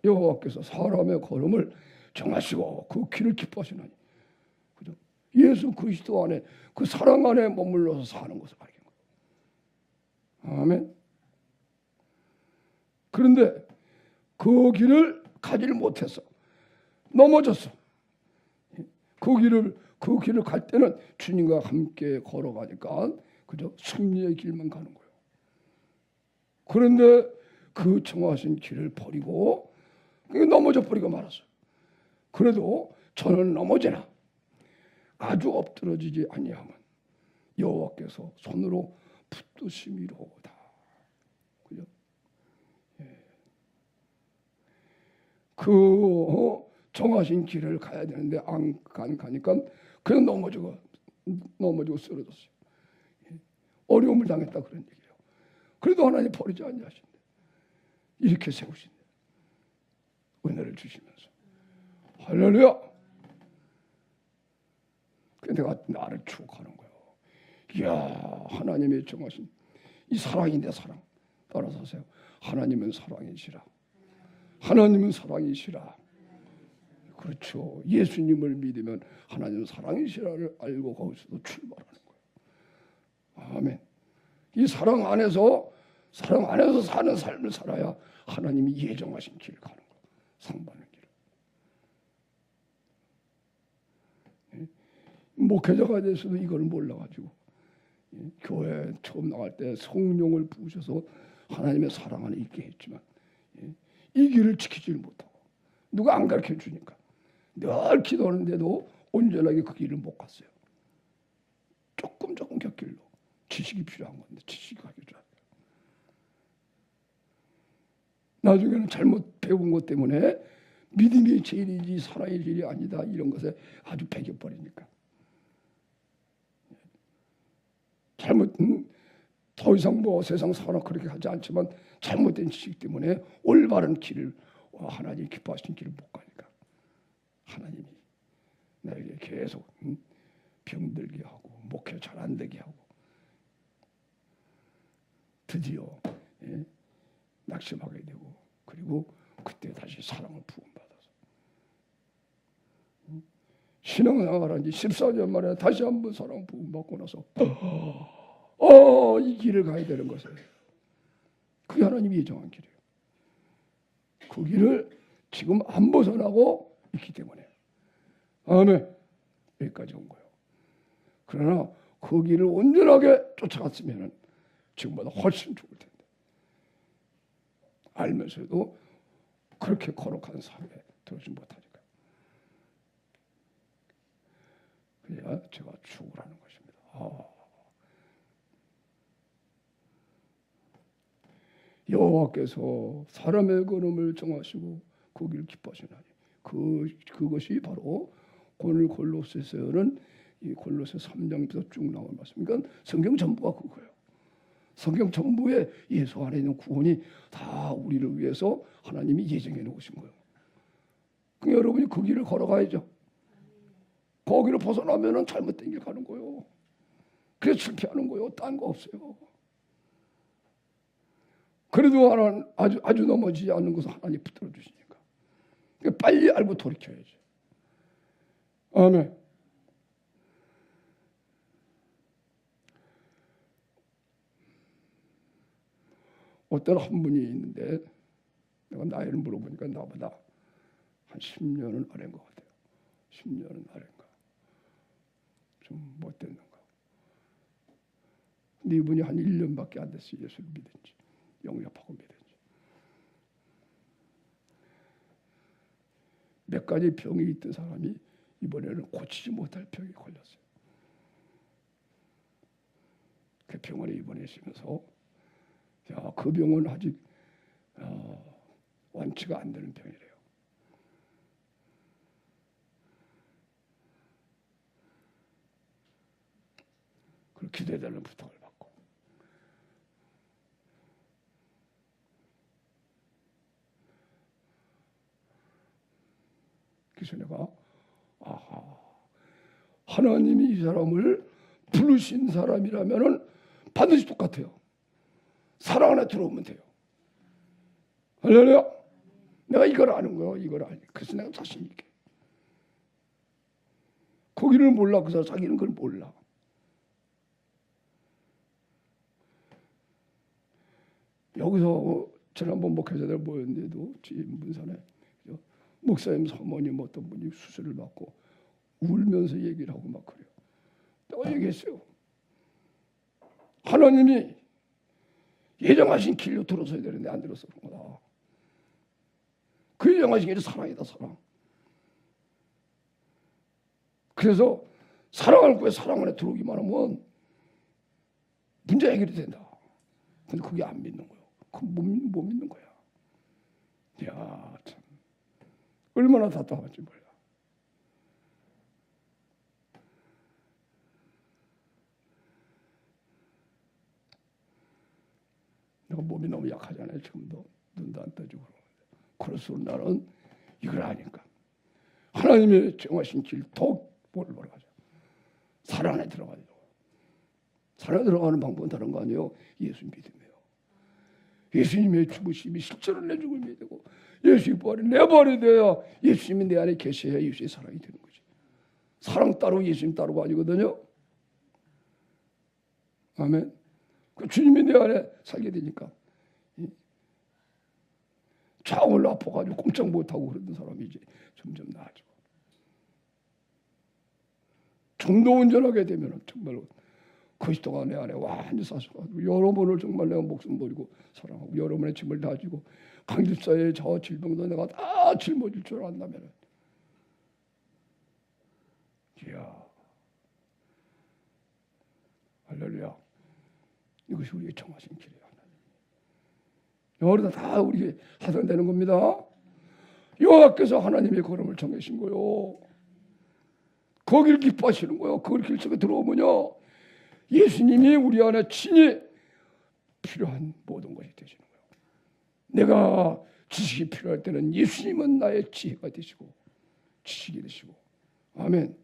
여호와께서 사람의 걸음을 정하시고 그 길을 기뻐하시나니. 그죠? 예수 그리스도 안에 그 사랑 안에 머물러서 사는 것을 가리킨 거예요. 아멘. 그런데 그 길을 가지를 못해서 넘어졌어. 그 길을 그 길을 갈 때는 주님과 함께 걸어가니까 그저 승리의 길만 가는 거예요. 그런데 그 정하신 길을 버리고 넘어져 버리고 말았어요. 그래도 저는 넘어지나 아주 엎드러지지 아니하면 여호와께서 손으로 붙드심이로다. 그죠? 예. 그 정하신 길을 가야 되는데 안 가니까 그냥 넘어지고 쓰러졌어요. 예. 어려움을 당했다 그런 얘기예요. 그래도 하나님 버리지 아니하신대. 이렇게 세우신대. 은혜를 주시면서. 할렐루야. 내가 나를 추억하는 거예요. 이야, 하나님의 정하신 이 사랑이 내 사랑. 따라서 하세요. 하나님은 사랑이시라. 하나님은 사랑이시라. 그렇죠. 예수님을 믿으면 하나님은 사랑이시라를 알고 거기서도 출발하는 거예요. 아멘. 이 사랑 안에서 사는 삶을 살아야 하나님이 예정하신 길을 가는 거예요. 상 받는 길을. 목회자가 돼서도 이걸 몰라가지고 교회 처음 나갈 때 성령을 부으셔서 하나님의 사랑 안에 있게 했지만 이 길을 지키지를 못하고 누가 안 가르쳐 주니까 늘 기도하는데도 온전하게 그 길을 못 갔어요. 조금 곁길로 지식이 필요한 건데 지식이 가기 좀 나중에는 잘못 배운 것 때문에 믿음이 제일이지 사랑이 제일이 아니다 이런 것에 아주 배겨버리니까 잘못 더 이상 뭐 세상 사람 그렇게 하지 않지만 잘못된 지식 때문에 올바른 길을 하나님 기뻐하신 길을 못 가니까 하나님이 나에게 계속 병들게 하고 목회 잘 안 되게 하고 드디어 낙심하게 되고 그리고 그때 다시 사랑을 부음받아서 신앙생활 한 지 14년 만에 다시 한번 사랑 부음받고 나서 이 길을 가야 되는 것이에요. 그게 하나님이 예정한 길이에요. 그 길을 지금 안 벗어나고 있기 때문에 아멘. 여기까지 온 거예요. 그러나 그 길을 온전하게 쫓아갔으면 지금보다 훨씬 좋을 텐데 알면서도 그렇게 거룩한 삶에 들어오지 못하니까 그래야 제가 죽으라는 것입니다. 여호와께서 사람의 걸음을 정하시고 그 길을 기뻐하시나니 그것이 바로 오늘 골로새서는 이 골로새 3장부터 쭉 나온 말씀. 그러니까 성경 전부가 그거예요. 성경 전부에 예수 안에 있는 구원이 다 우리를 위해서 하나님이 예정해 놓으신 거예요. 그러니까 여러분이 그 길을 걸어가야죠. 거기를 벗어나면은 잘못된 길 가는 거예요. 그래서 실패하는 거예요. 딴 거 없어요. 그래도 하나는 아주 넘어지지 않는 것을 하나님 붙들어 주시니까 그러니까 빨리 알고 돌이켜야죠. 아멘. 어떤 한 분이 있는데 내가 나이를 물어보니까 나보다 한 10년은 아래인 것 같아요. 10년은 아래인가. 좀 못됐는가. 근데 이분이 한 1년밖에 안 됐어요. 예수를 믿은지. 영접하고 믿은지. 몇 가지 병이 있던 사람이 이번에는 고치지 못할 병이 걸렸어요. 그 병원에 입원했으면서 그 병은 아직 완치가 안 되는 병이래요. 그리고 기도해달라는 부탁을 받고 그래서 내가 하나님이 이 사람을 부르신 사람이라면은 반드시 똑같아요. 사랑 안에 들어오면 돼요. 할렐루야. 내가 이걸 아는 거예요. 이걸 아니. 그래서 내가 자신 있게. 거기를 몰라. 그 사람 자기는 그걸 몰라. 여기서 지난번 목회자들 모였는데도 문산에 목사님 사모님 어떤 분이 수술을 받고 울면서 얘기를 하고 막 그래요. 또 얘기했어요. 하나님이 예정하신 길로 들어서야 되는데 안 들어서 그런 거다. 그 예정하신 길이 사랑이다, 사랑. 그래서 사랑을 구해 사랑 안에 들어오기만 하면 문제 해결이 된다. 근데 그게 안 믿는 거예요. 못 믿는 거야. 야, 참 얼마나 답답한지 몰라. 내가 몸이 너무 약하잖아요. 지금도 눈도 안 떠지고 그럴수록 나는 이걸 아니까 하나님의 정하신 길 더욱 볼을 벌어가자. 사랑 안에 들어가죠. 사랑에 들어가는 방법은 다른 거 아니에요. 예수 믿음이에요. 예수님의 죽으심이 실제로 내 죽음이 되고 예수의 부활이 내 부활이 되어야 예수님이 내 안에 계셔야 예수의 사랑이 되는 거지. 사랑 따로 예수님 따로가 아니거든요. 아멘. 그 주님이 내 안에 살게 되니까 좌우를 아파가지고 꼼짝 못하고 그러던 사람이 이제 점점 나아져. 좀 더 온전하게 되면 정말로 그리스도가 내 안에 완전히 사셔가지고 여러분을 정말 내가 목숨 버리고 사랑하고 여러분의 짐을 다 지고 강집사의 저 질병도 내가 다 짊어질 줄 안다면 이야 할렐루야. 이것이 우리의 정하신 길이야. 여기다 다 우리에게 하선되는 겁니다. 여호와께서 하나님의 걸음을 정하신 거요. 거길 기뻐하시는 거요. 거길 길 속에 들어오면요 예수님이 우리 안에 친히 필요한 모든 것이 되시는 거예요. 내가 지식이 필요할 때는 예수님은 나의 지혜가 되시고 지식이 되시고 아멘.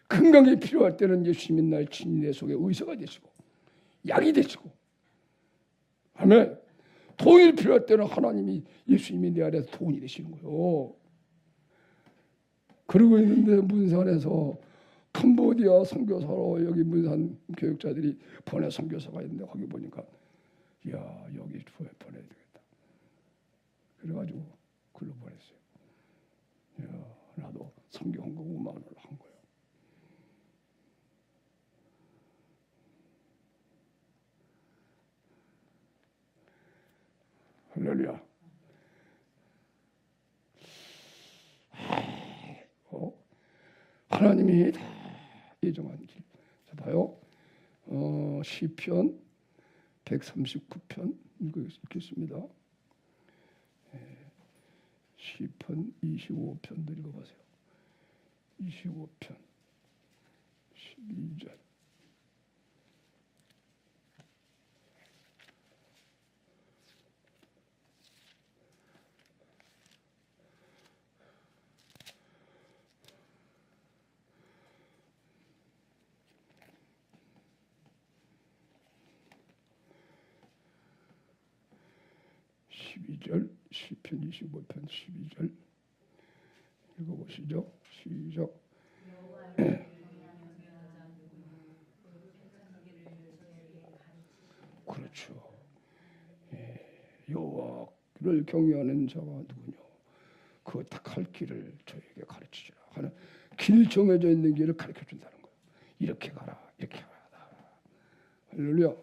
건강이 필요할 때는 예수님이 나의 친히 내 속에 의사가 되시고 약이 되시고 아멘. 돈이 필요할 때는 하나님이 예수님이 내 안에서 돈이 되시는 거예요. 그러고 있는데 문산에서 캄보디아 선교사로 여기 문산 교육자들이 보내 선교사가 있는데 거기 보니까 야 여기 보내야 되겠다. 그래가지고 글로 보냈어요. 야 나도 선교 헌금 5만 원을 한 거예요. 할렐루야. 하나님이 다 예정한 길. 자 봐요. 시편 139편 읽겠습니다. 시편 25편도 읽어보세요. 25편 12절. 시편 25편 12절 읽어보시죠. 시작. 그렇죠. 여호와를 경외하는 자가 누구냐? 그 택할 길을 저에게 가르치시라 하는 길 정해져 있는 길을 가르쳐 준다는 거예요. 이렇게 가라, 이렇게 가라. 할렐루야.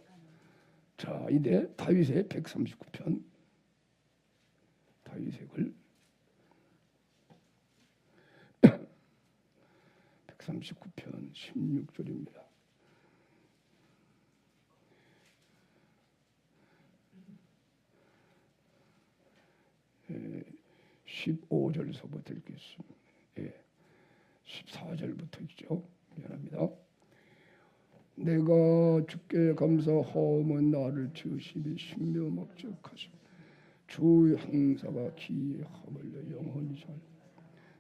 자, 이제 다윗의 139편 다윗의 글 139편 16절입니다. 15절서부터 읽겠습니다. 14절부터 있죠. 미안합니다. 내가 주께 감사하오면 나를 지으심이 신묘막적하시고 주 행사가 기이함을 영원히 살.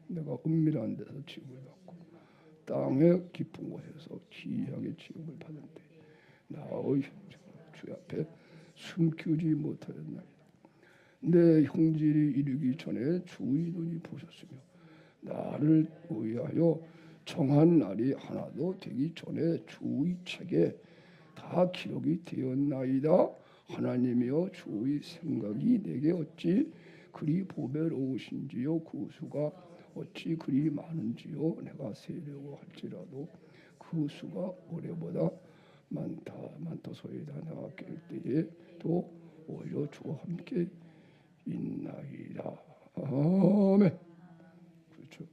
내가 은밀한 데서 취급을 받고 땅의 깊은 곳에서 기이하게 취급을 받은데 나의 주 앞에 숨기지 못하였나이다. 내 형질이 이르기 전에 주의 눈이 보셨으며 나를 의하여 정한 날이 하나도 되기 전에 주의 책에 다 기록이 되었나이다. 하나님이여 주의 생각이 내게 어찌 그리 보배로우신지요. 구수가 어찌 그리 많은지요. 내가 세려고 할지라도 그 수가 올해보다 많다소이다. 내가 깰 때에 또 오히려 주와 함께 있나이다. 아멘. 그렇죠.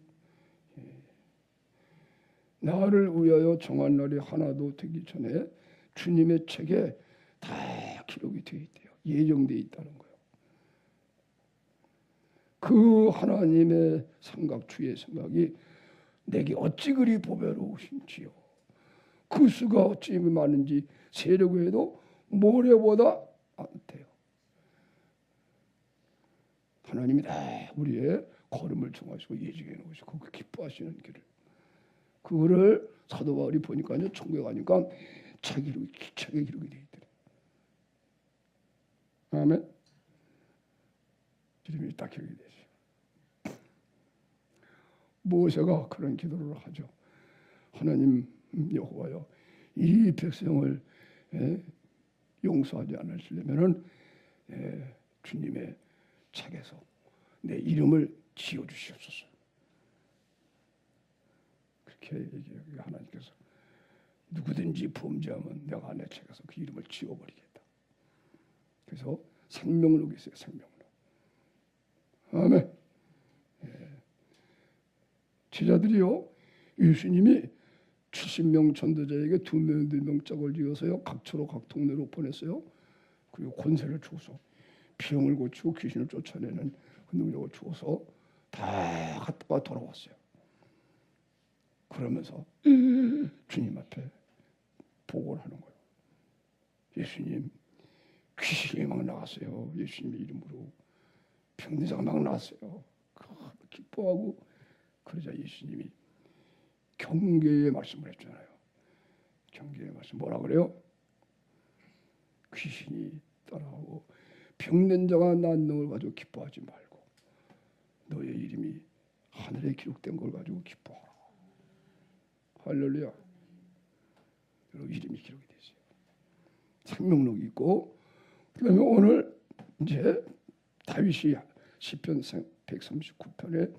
나를 위하여 정한 날이 하나도 되기 전에 주님의 책에 다 기록이 되어 있대요. 예정되어 있다는 거예요. 그 하나님의 생각, 주의 생각이 내게 어찌 그리 보배로우신지요. 그 수가 어찌 많은지 세려고 해도 모래보다 많대요. 하나님이 다 우리의 걸음을 정하시고 예정해 놓으시고 그 기뻐하시는 길을, 그거를 사도 바울이 보니까요, 천국에 가니까 책에 기록이 되어 있더래요. 아멘. 이름이 딱 기록이 되죠. 모세가 그런 기도를 하죠. 하나님 여호와여, 이 백성을 용서하지 않으시려면은 주님의 책에서 내 이름을 지어 주시옵소서. 그렇게 얘기해요. 하나님께서 누구든지 범죄하면 내가 내 책에서 그 이름을 지워버리겠다. 그래서 생명록이 있어요. 생명록. 아멘. 제자들이요, 예수님이 70명 전도자에게 2명 짝을 지어서요, 각처로 각 동네로 보냈어요. 그리고 권세를 주어서 병을 고치고 귀신을 쫓아내는 그 능력을 주어서 다 갔다가 돌아왔어요. 그러면서 주님 앞에 보고를 하는 거예요. 예수님, 귀신이 막 나갔어요. 예수님의 이름으로 병자가 막 나왔어요. 기뻐하고, 그러자 예수님이 경계의 말씀을 했잖아요. 경계의 말씀 뭐라 그래요? 귀신이 떠나고 병든 자가 낫는 걸 가지고 기뻐하지 말고 너의 이름이 하늘에 기록된 걸 가지고 기뻐하라. 할렐루야. 여러분, 이름이 기록이 되죠. 생명록이 있고, 그다음에 오늘 이제 다윗이 시편 139편에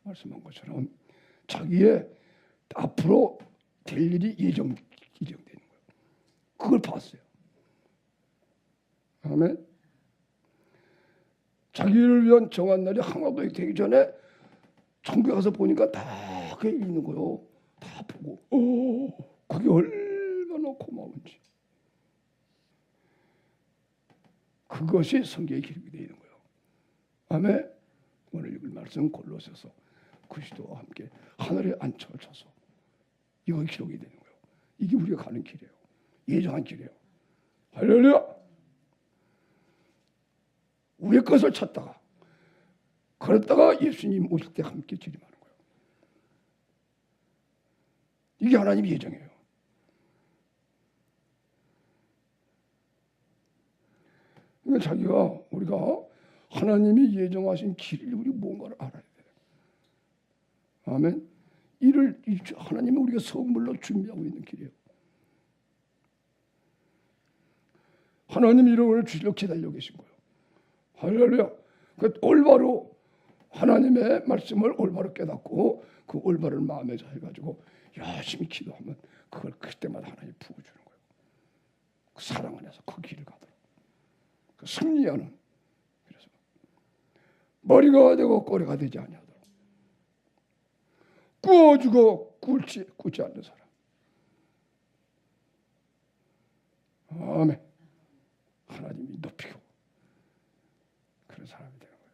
말씀한 것처럼 자기의 앞으로 될 일이 예정되는 거예요. 그걸 봤어요. 아멘. 자기를 위한 정한 날이 하나도 되기 전에 천국에 가서 보니까 다 그게 있는 거예요. 다 보고, 그게 얼마나 고마운지. 그것이 성경에 기록이 되어 있는 거예요. 아멘. 오늘 읽을 말씀 골로새서 그리스도와 함께 하늘에 앉혀져서 이거 기록이 되는 거예요. 이게 우리가 가는 길이에요. 예정한 길이에요. 할렐루야. 위의 것을 찾다가 그랬다가 예수님 오실 때 함께 재림하는 거예요. 이게 하나님의 예정이에요. 그러니까 우리가 하나님이 예정하신 길을 우리 뭔가를 알아야 돼요. 아멘. 이를 하나님이 우리가 선물로 준비하고 있는 길이에요. 하나님이 이름을 주시려고 기다리고 계신 거예요. 할렐루야. 그 올바로 하나님의 말씀을 올바로 깨닫고 그 올바른 마음에 해가지고 열심히 기도하면 그걸 그때마다 하나님 부어주는 거예요. 그 사랑 안에서 그 길을 가도록. 그 승리하는. 그래서 머리가 되고 꼬리가 되지 아니하도록 구워주고 굽지 않는 사람. 아멘. 하나님이 높이고 그런 사람이 되는 거예요.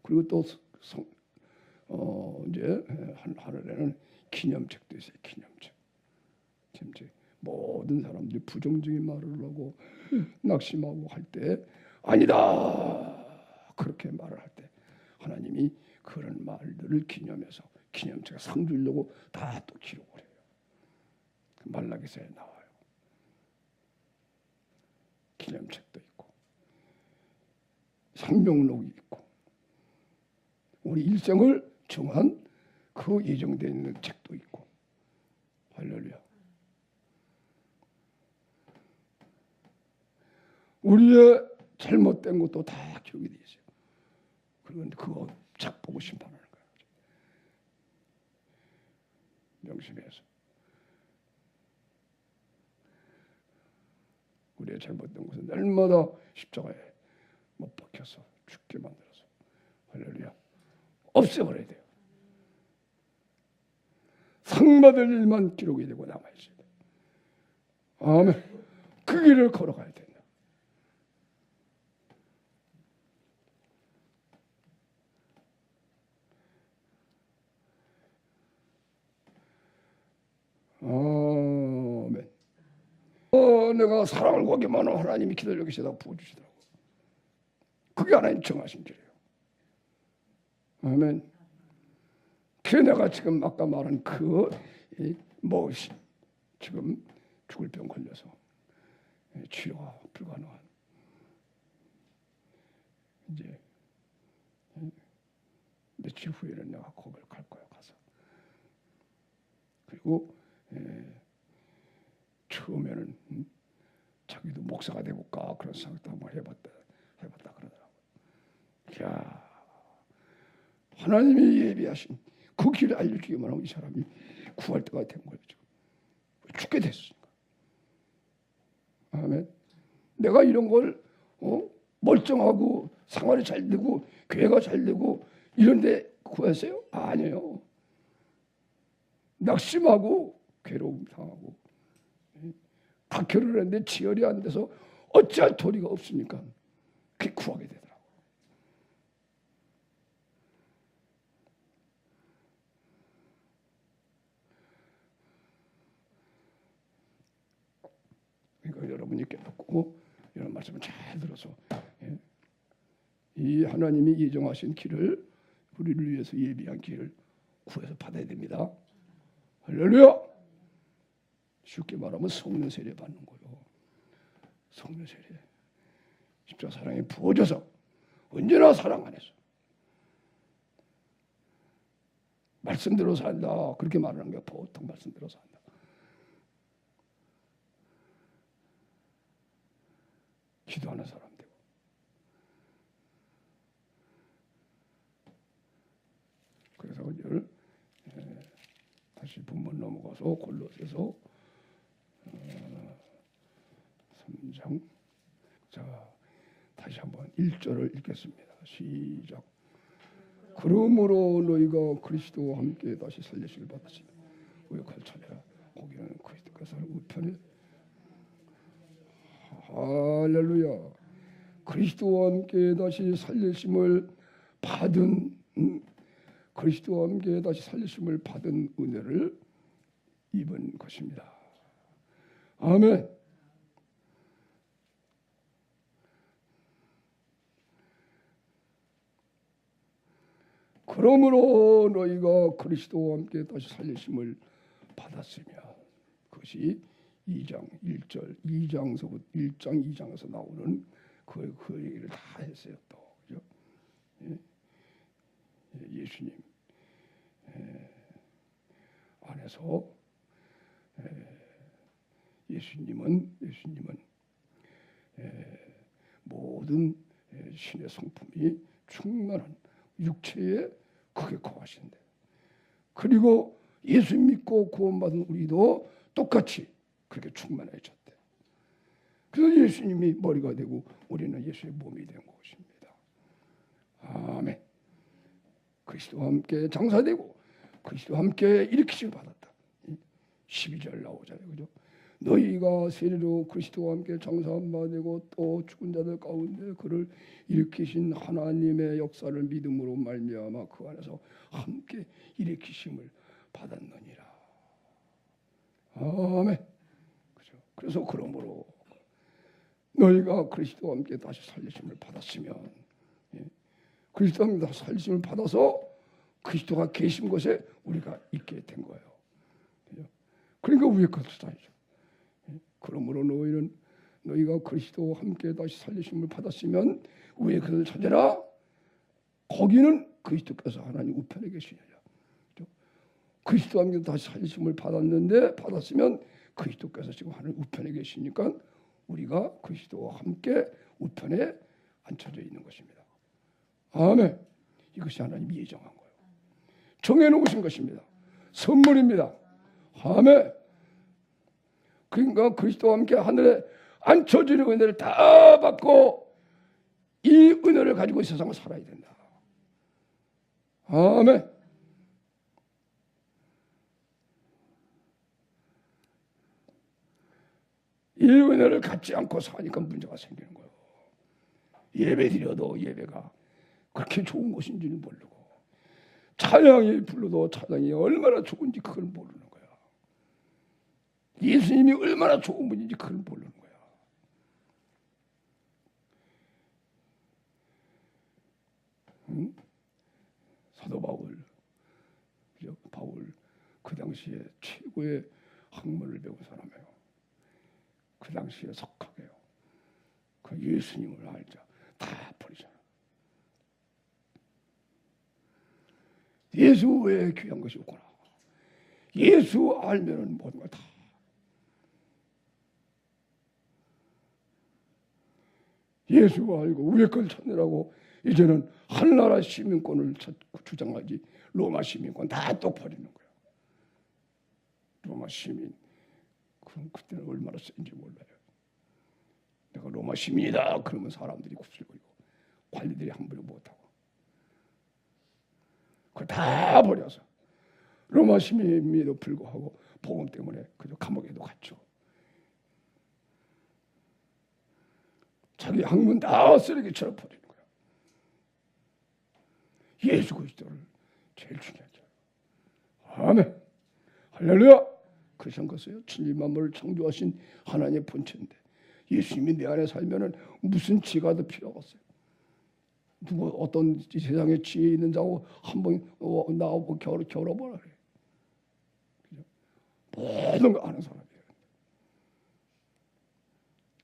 그리고 또 이제 하늘에는 기념책도 있어요. 기념책. 모든 사람들이 부정적인 말을 하고 낙심하고 할 때 아니다 그렇게 말을 할 때 하나님이 그런 말들을 기념해서 기념책에 상 주려고 다 또 기록을 해요. 말라기서에 나와요. 기념책도 있고 생명록이 있고 우리 일생을 정한 그 예정되어 있는 책도 있고. 할렐루야. 우리의 잘못된 것도 다 기록이 되어 있어요. 그리고 그거 착 보고 심판하는 거예요. 명심해서 우리의 잘못된 것은 날마다 십자가에 못 박혀서 죽게 만들어서 할렐루야 없애버려야 돼요. 상 받을 일만 기록이 되고 남아있어야 돼요. 아멘. 그 길을 걸어가야 된다. 아멘. 내가 사랑을 구하기만 하면 하나님이 기다려 계시다고 부어주시더라고. 그게 하나님 정하신 길이에요. 아멘. 그 내가 지금 아까 말한 무엇이 지금 죽을 병 걸려서 치료가 불가능한 이제 며칠 후에는 내가 거길 갈 거야 가서. 그리고 처음에는 자기도 목사가 되볼까 그런 생각도 한번 해봤다 그러더라고. 야, 하나님이 예비하신 그 길을 알려주기만 하고 이 사람이 구할 때가 된 거예요. 지금 죽게 됐으니까. 아멘. 내가 이런 걸 멀쩡하고 생활이 잘 되고 교회가 잘 되고 이런데 구했어요? 아니에요. 낙심하고 괴로움 당하고 박혀를 했는데 지혈이 안 돼서 어찌할 도리가 없으니까 그게 구하게 되더라고. 그러니까 여러분이 깨닫고 이런 말씀을 잘 들어서 이 하나님이 예정하신 길을 우리를 위해서 예비한 길을 구해서 받아야 됩니다. 할렐루야. 쉽게 말하면 성령 세례 받는 거예요. 성령 세례. 십자가 사랑이 부어져서 언제나 사랑 안에서 말씀대로 산다 그렇게 말하는 게 보통 말씀대로 산다. 기도하는 사람 되고. 그래서 오늘 다시 본문 넘어가서 골로새서 3장. 자, 다시 한번 1절을 읽겠습니다. 시작. 그러므로 너희가 그리스도와 함께 다시 살리시길 받았으니 우역할 차례라. 거기는 그리스도께서 우편에 할렐루야. 그리스도와 함께 다시 살리심을 받은 그리스도와 함께 다시 살리심을 받은 은혜를 입은 것입니다. 아멘. 그러므로 너희가 그리스도와 함께 다시 살리심을 받았으며 그것이 2장 1절 2장서부터 1장 2장에서 나오는 그 얘기를 다 했어요. 또 그죠? 예수님 안에서 예수님은 모든 신의 성품이 충만한 육체에 크게 거하신대. 그리고 예수 믿고 구원받은 우리도 똑같이 그렇게 충만해졌대. 그래서 예수님이 머리가 되고 우리는 예수의 몸이 된 것입니다. 아멘. 그리스도와 함께 장사되고 그리스도와 함께 일으키심을 받았다. 12절 나오잖아요. 그죠? 너희가 세례로 그리스도와 함께 장사한 바 되고 또 죽은 자들 가운데 그를 일으키신 하나님의 역사를 믿음으로 말미암아 그 안에서 함께 일으키심을 받았느니라. 아멘. 그죠? 그래서 그러므로 너희가 그리스도와 함께 다시 살리심을 받았으면 그리스도와 함께 다시 살리심을 받아서 그리스도가 계신 곳에 우리가 있게 된 거예요. 그죠? 그러니까 위에 것을 다니죠. 그러므로 너희가 그리스도와 함께 다시 살리심을 받았으면 위에 그를 찾아라. 거기는 그리스도께서 하나님 우편에 계시느냐. 그리스도와 함께 다시 살리심을 받았으면 그리스도께서 지금 하나님 우편에 계시니까 우리가 그리스도와 함께 우편에 앉혀져 있는 것입니다. 아멘. 이것이 하나님이 예정한 거예요. 정해놓으신 것입니다. 선물입니다. 아멘. 그러니까 그리스도와 함께 하늘에 앉혀지는 은혜를 다 받고 이 은혜를 가지고 이 세상을 살아야 된다. 아멘. 이 은혜를 갖지 않고 사니까 문제가 생기는 거예요. 예배 드려도 예배가 그렇게 좋은 것인지는 모르고, 찬양이 불러도 찬양이 얼마나 좋은지 그걸 모르는 거야. 예수님이 얼마나 좋은 분인지 그걸 모르는 거야. 응? 사도 바울 그 당시에 최고의 학문을 배운 사람이에요. 그 당시에 석학이에요. 그 예수님을 알자 다 버리잖아. 예수 외에 귀한 것이 없구나. 예수 알면은 모든 걸 다. 예수 알고 위에 걸 찾느라고 이제는 한나라 시민권을 주장하지 로마 시민권 다 또 버리는 거야. 로마 시민. 그럼 그때는 얼마나 센지 몰라요. 내가 로마 시민이다 그러면 사람들이 굽슬거리고 관리들이 함부로 못하고 그거 다 버려서 로마 시민임에도 불구하고 복음 때문에 그저 감옥에도 갔죠. 자기 학문 다 쓰레기처럼 버리는 거야. 예수 그리스도를 제일 중요하죠. 아멘. 할렐루야. 그런 것이요. 천지만물을 창조하신 하나님의 본체인데 예수님이 내 안에 살면은 무슨 지가 더 필요가 없어요. 누구 어떤 세상에 지혜 있는 자고 한번 나오고 겨뤄보라 그래. 모든 거 아는 사람이에요.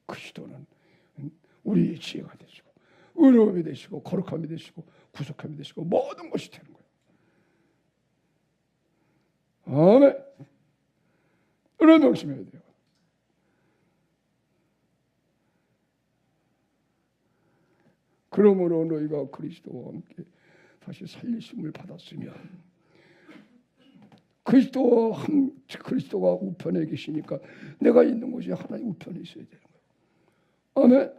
그리스도는 우리의 지혜가 되시고 의로움이 되시고 거룩함이 되시고 구속함이 되시고 모든 것이 되는 거예요. 아멘. 이런 명심해야 돼요. 그러므로 너희가 그리스도와 함께 다시 살리심을 받았으면 그리스도가 우편에 계시니까 내가 있는 곳이 하나님 우편에 있어야 되는 거예요. 아멘.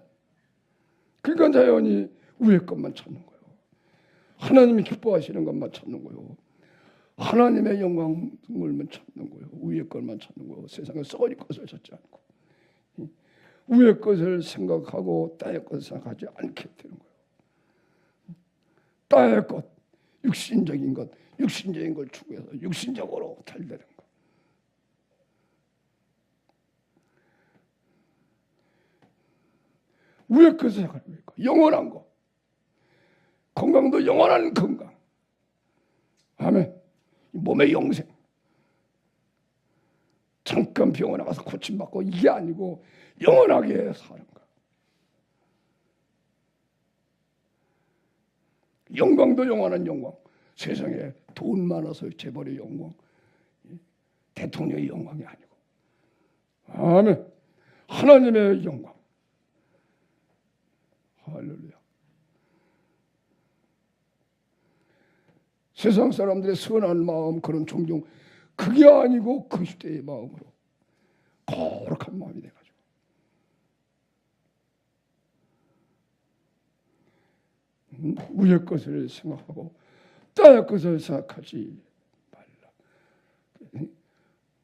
그러니까 자연히 위의 것만 찾는 거예요. 하나님이 기뻐하시는 것만 찾는 거예요. 하나님의 영광을만 찾는 거예요. 위의 것만 찾는 거예요. 세상의 썩어질 것을 찾지 않고 위의 것을 생각하고 땅의 것을 생각하지 않게 되는 거예요. 땅의 것, 육신적인 것, 육신적인 걸 추구해서 육신적으로 달되는 것. 위의 것을 생각하는 거예요. 영원한 것. 건강도 영원한 건강. 아멘. 몸의 영생. 잠깐 병원에 가서 고침받고 이게 아니고 영원하게 사는 것. 영광도 영원한 영광. 세상에 돈 많아서 재벌의 영광. 대통령의 영광이 아니고. 아멘. 하나님의 영광. 할렐루야. 세상 사람들의 선한 마음 그런 종종 그게 아니고 그리스도의 마음으로 거룩한 마음이 돼가지고 위의 것을 생각하고 땅의 것을 생각하지 말라.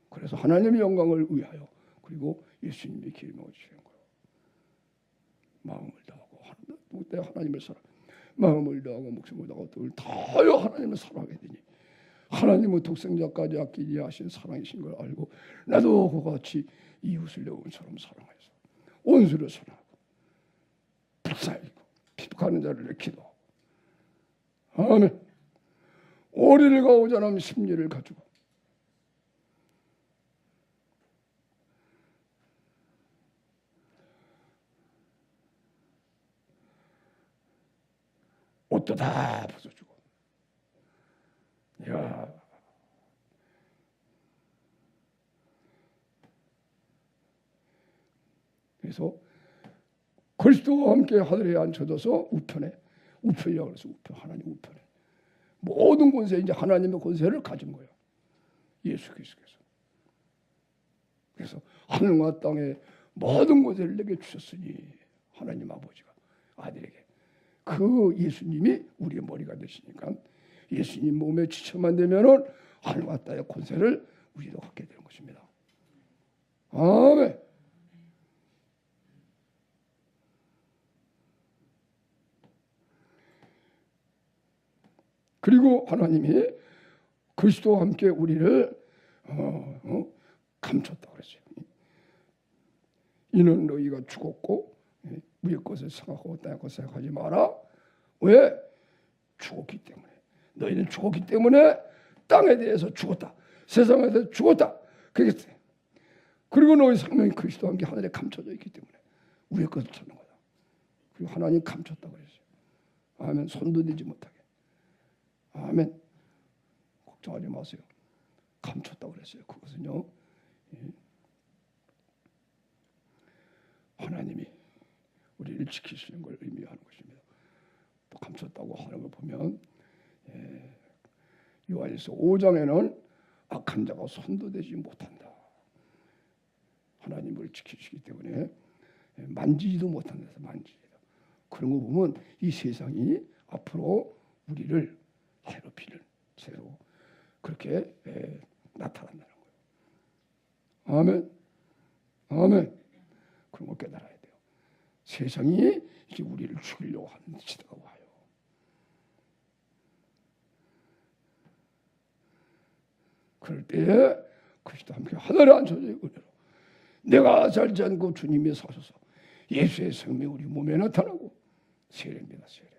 그래서 하나님의 영광을 위하여 그리고 예수님의 기름을 주신 거예요. 마음을 다하고 하나님을 사랑. 마음을 다하고 목숨을 다하고 또 다하여 하나님을 사랑하게 되니 하나님은 독생자까지 아끼지 하신 사랑이신 걸 알고 나도 그와 같이 이웃을 내 온처럼 사랑해서 원수를 사랑하고 불사이고 피폭하는 자를 기도하고 아멘. 오리를 가오자 하면 심리를 가지고 옷도 다 벗어주고 야 그래서 그리스도와 함께 하늘에 앉혀져서 우편이라고 해서 우편, 하나님 우편에 모든 권세, 이제 하나님의 권세를 가진 거예요. 예수 그리스도께서. 그래서 하늘과 땅에 모든 권세를 내게 주셨으니 하나님 아버지가 아들에게 그 예수님이 우리의 머리가 되시니까 예수님 몸에 지체만 되면은 하늘과 땅의 권세를 우리도 갖게 되는 것입니다. 아멘. 그리고 하나님이 그리스도와 함께 우리를 감췄다고 그랬어요. 이는 너희가 죽었고 위의 것을 생각하고 땅의 것을 생각하지 마라. 왜? 죽었기 때문에. 너희는 죽었기 때문에 땅에 대해서 죽었다. 세상에 대해서 죽었다. 그랬어요. 그리고 너희 생명이 그리스도와 함께 하늘에 감춰져 있기 때문에 위의 것을 찾는 거다. 그리고 하나님 감췄다고 그랬어요. 아멘. 손도 대지 못하게. 아멘. 걱정하지 마세요. 감췄다고 그랬어요. 그것은요. 하나님이 우리를 지키시는 걸 의미하는 것입니다. 또 감췄다고 하는 걸 보면 요한일서 5장에는 악한 자가 손도 대지 못한다. 하나님을 지키시기 때문에 만지지도 못한다. 만지지도. 그런 거 보면 이 세상이 앞으로 우리를 괴롭히는 새로 그렇게 나타난다는 거예요. 아멘. 아멘. 그런 걸 깨달아야 돼요. 세상이 이제 우리를 죽이려고 하는 시대가 와요. 그럴 때에 그리스도 함께 하늘에 앉혀져 있고 내가 살지 않고 주님이 사셔서 예수의 생명이 우리 몸에 나타나고 세례입니다. 세례.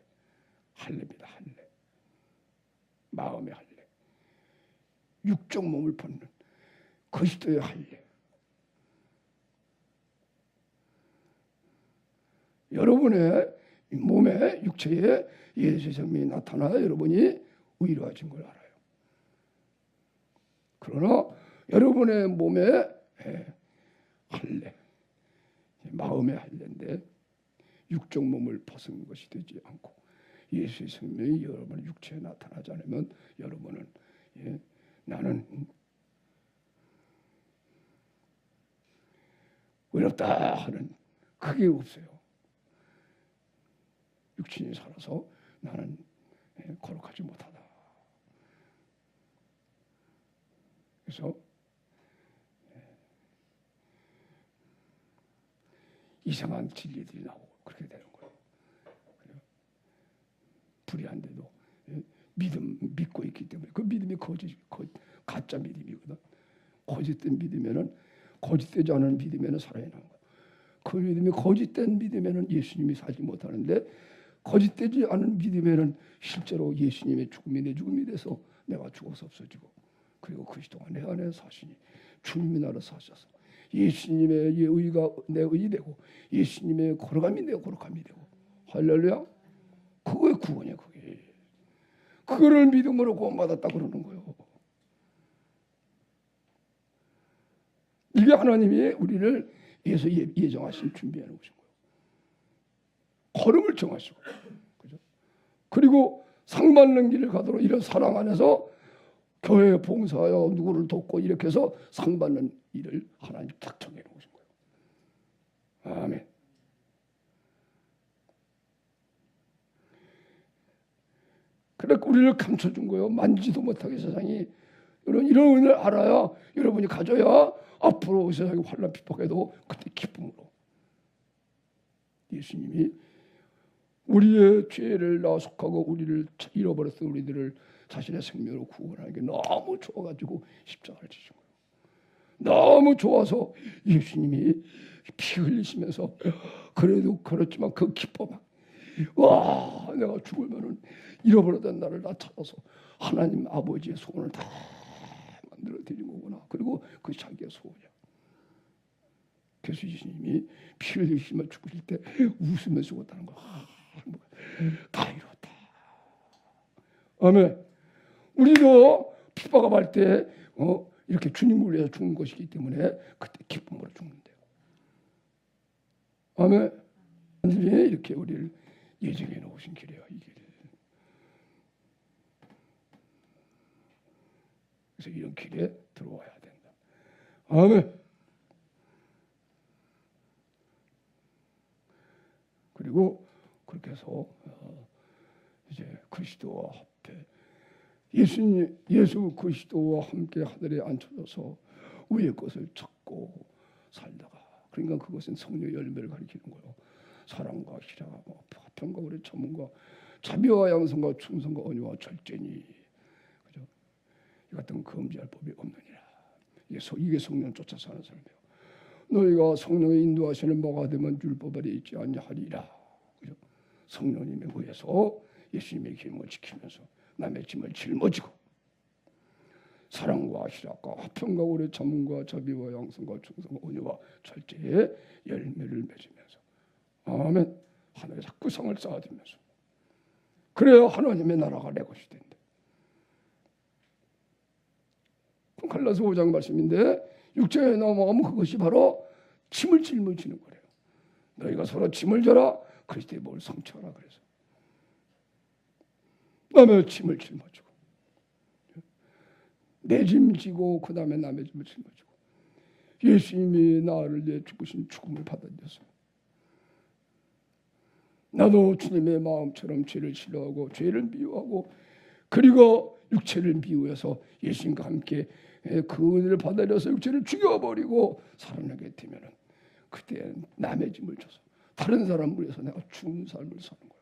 할례입니다. 할례. 마음의 할례. 육적 몸을 벗는 그리스도의 할례. 여러분의 몸에 육체에 예수의 생명이 나타나 여러분이 의로워진 걸 알아요. 그러나 여러분의 몸에 할례, 마음의 할례인데 육적 몸을 벗은 것이 되지 않고 예수의 생명이 여러분의 육체에 나타나지 않으면 여러분은 나는 어렵다 하는 그게 없어요. 육신이 살아서 나는 거룩하지 못하다. 그래서 이상한 진리들이 나오고 그렇게 되는 거예요. 불의한데도 믿고 있기 때문에 그 믿음이 가짜 믿음이거든. 거짓된 믿으면은 거짓되지 않은 믿음에는 살아야 하는 거야. 그 믿음이 거짓된 믿음에는 예수님이 살지 못하는데 거짓되지 않은 믿음에는 실제로 예수님의 죽음이 내 죽음이 돼서 내가 죽어서 없어지고 그리고 그리스도가 내 안에 사시니 주님이 나를 사셔서 예수님의 의가 내 의이 되고 예수님의 거룩함이 내 거룩함이 되고 할렐루야. 그거의 구원이야. 그게. 그거를 믿음으로 구원받았다 그러는 거예요. 이게 하나님이 우리를 위해서 예정하신 준비해 놓으신 거예요. 걸음을 정하시고, 그죠? 그리고 상받는 길을 가도록 이런 사랑 안에서 교회에 봉사하여 누구를 돕고 이렇게 해서 상받는 일을 하나님 딱 정해 놓으신 거예요. 아멘. 그래 우리를 감춰준 거예요. 만지도 못하게 세상이. 이런 은혜를 알아야 여러분이 가져야 앞으로 세상이 환난 핍박해도 그때 기쁨으로 예수님이 우리의 죄를 나속하고 우리를 잃어버렸던 우리들을 자신의 생명으로 구원하는 게 너무 좋아가지고 십자가를 지신 거예요. 너무 좋아서 예수님이 피 흘리시면서 그래도 그렇지만 그 기쁨 와 내가 죽으면은 잃어버렸던 나를 나 찾아서 하나님 아버지의 소원을 다 만들어 드린 거구나. 그리고 그 자기의 소원이야. 그래서 예수님이 피 흘리시며 죽으실 때 웃으며 죽었다는 거. 다 이뤘다. 아멘. 우리도 핍박할 때 이렇게 주님을 위해서 죽는 것이기 때문에 그때 기쁨으로 죽는데요. 아멘. 하나님이 이렇게 우리를 예정해 놓으신 길이에요. 이 길이. 그래서 이런 길에 들어와야 된다. 아멘. 그리고 그렇게 해서 이제 그리스도와 합해 예수 그리스도와 함께 하늘에 앉혀져서 위의 것을 찾고 살다가, 그러니까 그것은 성령의 열매를 가리키는 거예요. 사랑과 희락과 화평과 오래 참음과 자비와 양선과 충성과 언유와 절제니, 그죠? 이 같은 금지할 법이 없느니라. 이게 성령 쫓아 사는 삶이에요. 너희가 성령의 인도하시는 바가 되면 율법 아래 있지 아니하리라. 그죠? 성령님에 의해서 예수님의 계명을 지키면서 남의 짐을 짊어지고 사랑과 희락과 화평과 오래 참음과 자비와 양선과 충성과 온유와 절제의 열매를 맺으면서, 아멘, 하늘에 자꾸 상을 쌓아두면서, 그래야 하나님의 나라가 내 것이 된다. 갈라서 5장 말씀인데, 육체에 넘어가면 그것이 바로 짐을 짊어지는 거래요. 너희가 서로 짐을 져라, 그리스도의 몸을 성취하라. 그래서 남의 짐을 짊어지고, 내 짐 지고 그 다음에 남의 짐을 짊어지고, 예수님이 나를 위해 죽으신 죽음을 받아들여서 나도 주님의 마음처럼 죄를 싫어하고 죄를 미워하고, 그리고 육체를 미워해서 예수님과 함께 그 은혜를 받아들여서 육체를 죽여버리고 살아나게 되면은, 그때 남의 짐을 져서 다른 사람을 위해서 내가 죽은 삶을 사는 거예요.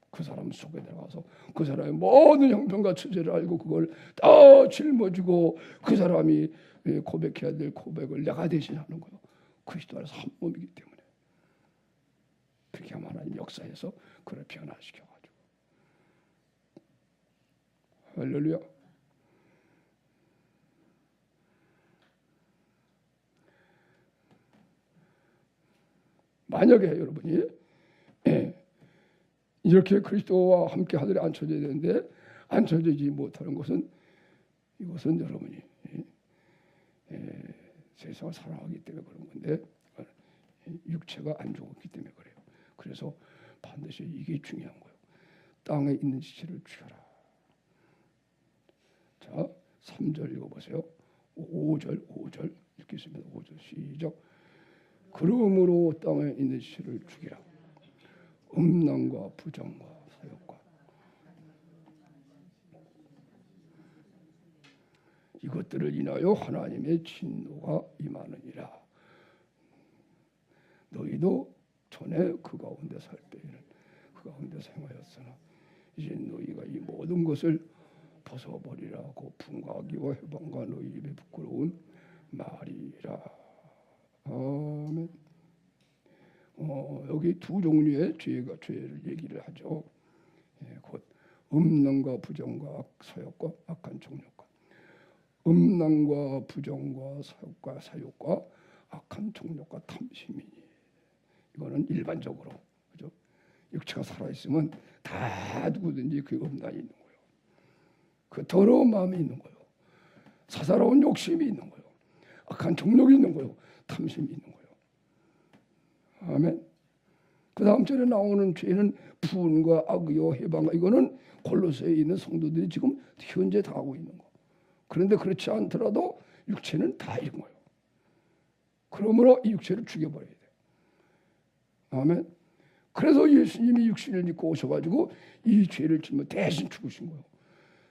그 사람 속에 들어가서 그 사람의 모든 형편과 처지를 알고 그걸 다 짊어지고 그 사람이 고백해야 될 고백을 내가 대신하는 거예요. 그리스도 안에서 한 몸이기 때문에. 그렇게 하면 하나님 역사에서 그를 변화시켜가지고, 할렐루야. 만약에 여러분이 이렇게 그리스도와 함께 하늘에 앉혀져야 되는데 앉혀지지 못하는 것은, 이것은 여러분이 세상을 사랑하기 때문에 그런 건데, 육체가 안 좋았기 때문에 그래요. 그래서 반드시 이게 중요한 거예요. 땅에 있는 지체를 죽여라. 자, 3절 읽어보세요. 5절 읽겠습니다. 5절 시작. 그러므로 땅에 있는 지체를 죽이라. 음란과 부정과 사욕과 이것들을 인하여 하나님의 진노가 임하느니라. 너희도 전에 그 가운데 살 때에는 그 가운데 생하였으나 이제 너희가 이 모든 것을 벗어버리라고 분과기와 해방과 너희 입에 부끄러운 말이라. 아멘. 여기 두 종류의 죄를 얘기를 하죠. 곧 음란과 부정과 사욕과 악한 정욕과, 음란과 부정과 사욕과 악한 정욕과 탐심이니, 이거는 일반적으로, 그죠? 육체가 살아 있으면 다 누구든지 그 음란이 있는 거예요. 그 더러운 마음이 있는 거예요. 사사로운 욕심이 있는 거예요. 악한 정욕이 있는 거예요. 탐심이 있는 거예요. 아멘. 그 다음 절에 나오는 죄는 분과 악의와 해방과, 이거는 골로새에 있는 성도들이 지금 현재 당하고 있는 거. 그런데 그렇지 않더라도 육체는 다 이런 거예요. 그러므로 이 육체를 죽여버려야 돼요. 아멘. 그래서 예수님이 육신을 입고 오셔가지고 이 죄를 지면 대신 죽으신 거예요.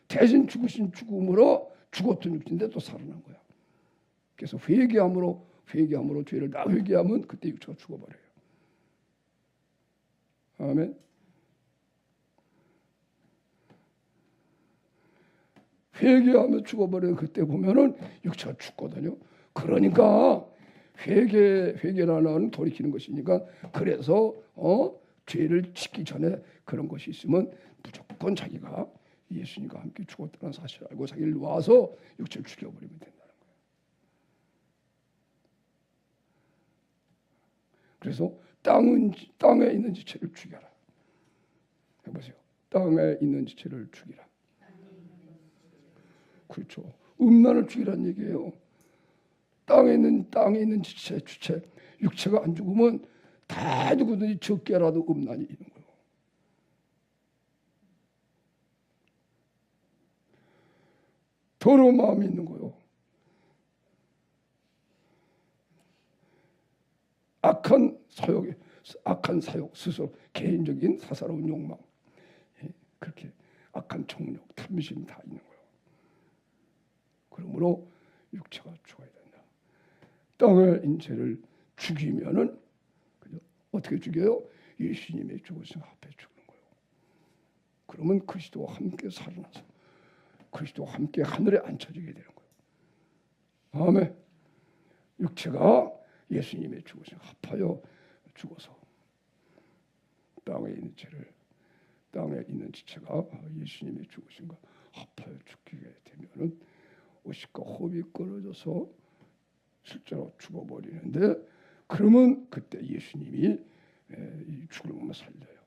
대신 죽으신 죽음으로 죽었던 육체인데 또 살아난 거야. 그래서 회개함으로 죄를 다 회개하면 그때 육체가 죽어버려요. 아멘. 회개하며 죽어버리는 그때 보면은 육체가 죽거든요. 그러니까 회개라는 돌이키는 것이니까, 그래서 죄를 짓기 전에 그런 것이 있으면 무조건 자기가 예수님과 함께 죽었다는 사실을 알고 자기를 놓아서 육체를 죽여버리면 된다는 거예요. 그래서 땅에 있는 지체를 죽여라. 해보세요. 땅에 있는 지체를 죽이라. 그렇죠. 음란을 죽이라는 얘기예요. 땅에 있는 지체, 주체, 육체가 안 죽으면 다 누구든지 적게라도 음란이 있는 거예요. 더러운 마음이 있는 거예요. 악한 사욕, 스스로 개인적인 사사로운 욕망, 그렇게 악한 정욕, 탐심 다 있는 거예요. 그러므로 육체가 죽어야 된다. 땅의 인체를 죽이면은 어떻게 죽여요? 예수님의 죽으신 앞에 죽는 거예요. 그러면 그리스도와 함께 살아나서 그리스도와 함께 하늘에 앉혀지게 되는 거예요. 아멘. 육체가 예수님의 죽으신 합하여 죽어서 땅에 있는 지체가 예수님의 죽으신과 합하여 죽게 되면은 옷과 호흡이 끊어져서 실제로 죽어버리는데, 그러면 그때 예수님이 죽을 몸을 살려요.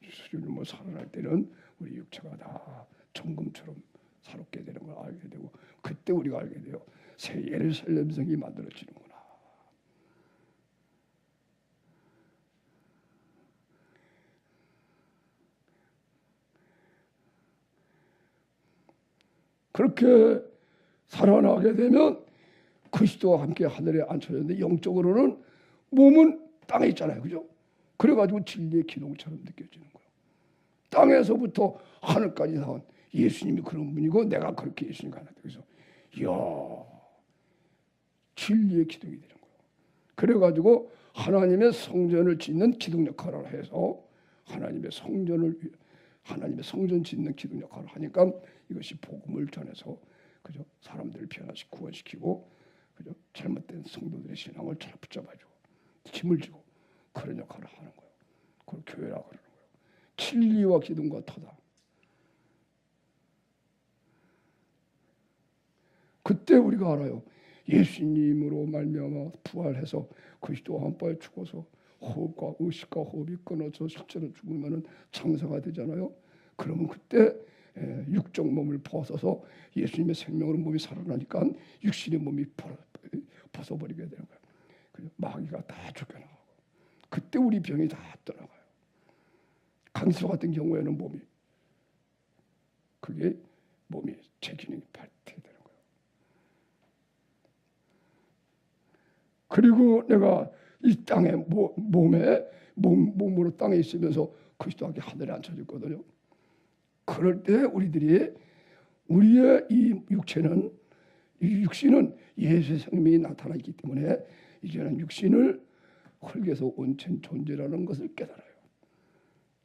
죽을 몸을 살아날 때는 우리 육체가 다 정금처럼 새롭게 되는 걸 알게 되고, 그때 우리가 알게 돼요. 새 예루살렘 성이 만들어지는구나. 그렇게 살아나게 되면 그리스도와 함께 하늘에 앉혀졌는데, 영적으로는 몸은 땅에 있잖아요, 그죠? 그래가지고 진리의 기둥처럼 느껴지는 거예요. 땅에서부터 하늘까지 나온 예수님이 그런 분이고 내가 그렇게 예수님과 하나 되어서, 이야, 진리의 기둥이 되는 거예요. 그래가지고 하나님의 성전을 짓는 기둥 역할을 해서 하나님의 성전 짓는 기둥 역할을 하니까 이것이 복음을 전해서, 그죠? 사람들을 변화시키고 구원시키고, 그죠? 잘못된 성도들의 신앙을 잘 붙잡아주고 힘을 주고 그런 역할을 하는 거예요. 그걸 교회라고 그러는 거예요. 진리와 기둥과 터다. 그때 우리가 알아요. 예수님으로 말미암아 부활해서 그리스도와 함께 죽어서 의식과 호흡이 끊어져 실제로 죽으면 창사가 되잖아요. 그러면 그때 육적 몸을 벗어서 예수님의 생명으로 몸이 살아나니까 육신의 몸이 벗어버리게 되는 거예요. 마귀가 다 쫓겨나가고 그때 우리 병이 다 떠나가요. 강서 같은 경우에는 몸이 제 기능이 발휘되게 되는 거예요. 그리고 내가 이 땅에 몸으로 땅에 있으면서 그리스도와 함께 하늘에 앉혀졌거든요. 그럴 때 우리의 이 육신은 예수의 생명이 나타나 있기 때문에 이제는 육신을 흙에서 온천 존재라는 것을 깨달아요.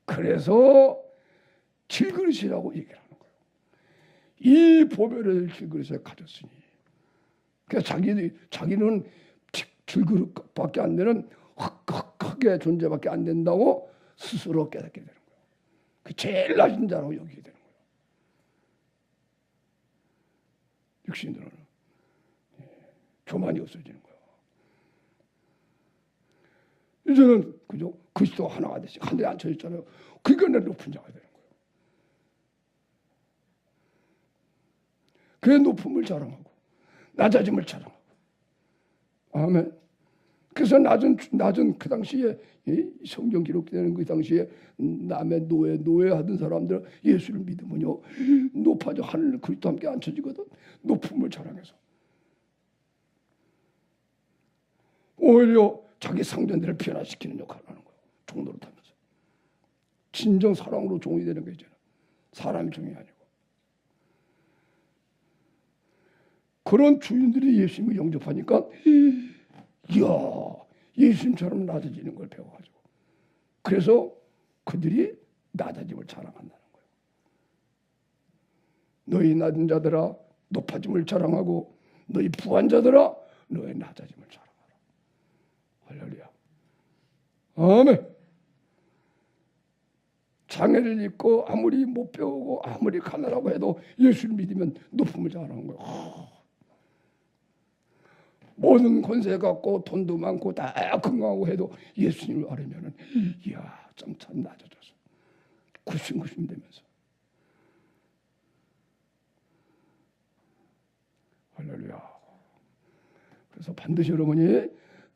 그래서 질그릇이라고 얘기를 하는 거예요. 이 보배를 질그릇에 가졌으니, 그러니까 자기는 질그릇밖에 안 되는 흙의 존재밖에 안 된다고 스스로 깨닫게 되는 거예요. 그 제일 낮은 자라고 여기게 되는 거예요. 육신으로는 교만이 없어지는 거예요. 이제는 그죠? 그리스도 하나가 되시 하늘에 앉혀 있잖아요. 그게 내 높은 자가 되는 거예요. 그의 높음을 자랑하고 낮아짐을 자랑하고. 아멘. 그래서 낮은 그 당시에 성경 기록되는 그 당시에 남의 노예하던 사람들 예수를 믿으면요 높아져 하늘 그리스도 함께 앉혀지거든. 높음을 자랑해서 오히려 자기 상전들을 변화시키는 역할을 하는 거예요. 종로를 타면서 진정 사랑으로 종이 되는 거죠. 사람이 종이 아니고. 그런 주인들이 예수님을 영접하니까 이야, 예수님처럼 낮아지는 걸 배워가지고, 그래서 그들이 낮아짐을 자랑한다는 거예요. 너희 낮은 자들아 높아짐을 자랑하고, 너희 부한 자들아 너희 낮아짐을 자랑하라. 할렐루야. 아멘. 장애를 입고 아무리 못 배우고 아무리 가난하고 해도 예수를 믿으면 높음을 자랑하는 거예요. 모든 권세 갖고 돈도 많고 다 건강하고 해도 예수님을 알으면은 이야 좀 낮아져서 구심구심 되면서. 할렐루야. 그래서 반드시 여러분이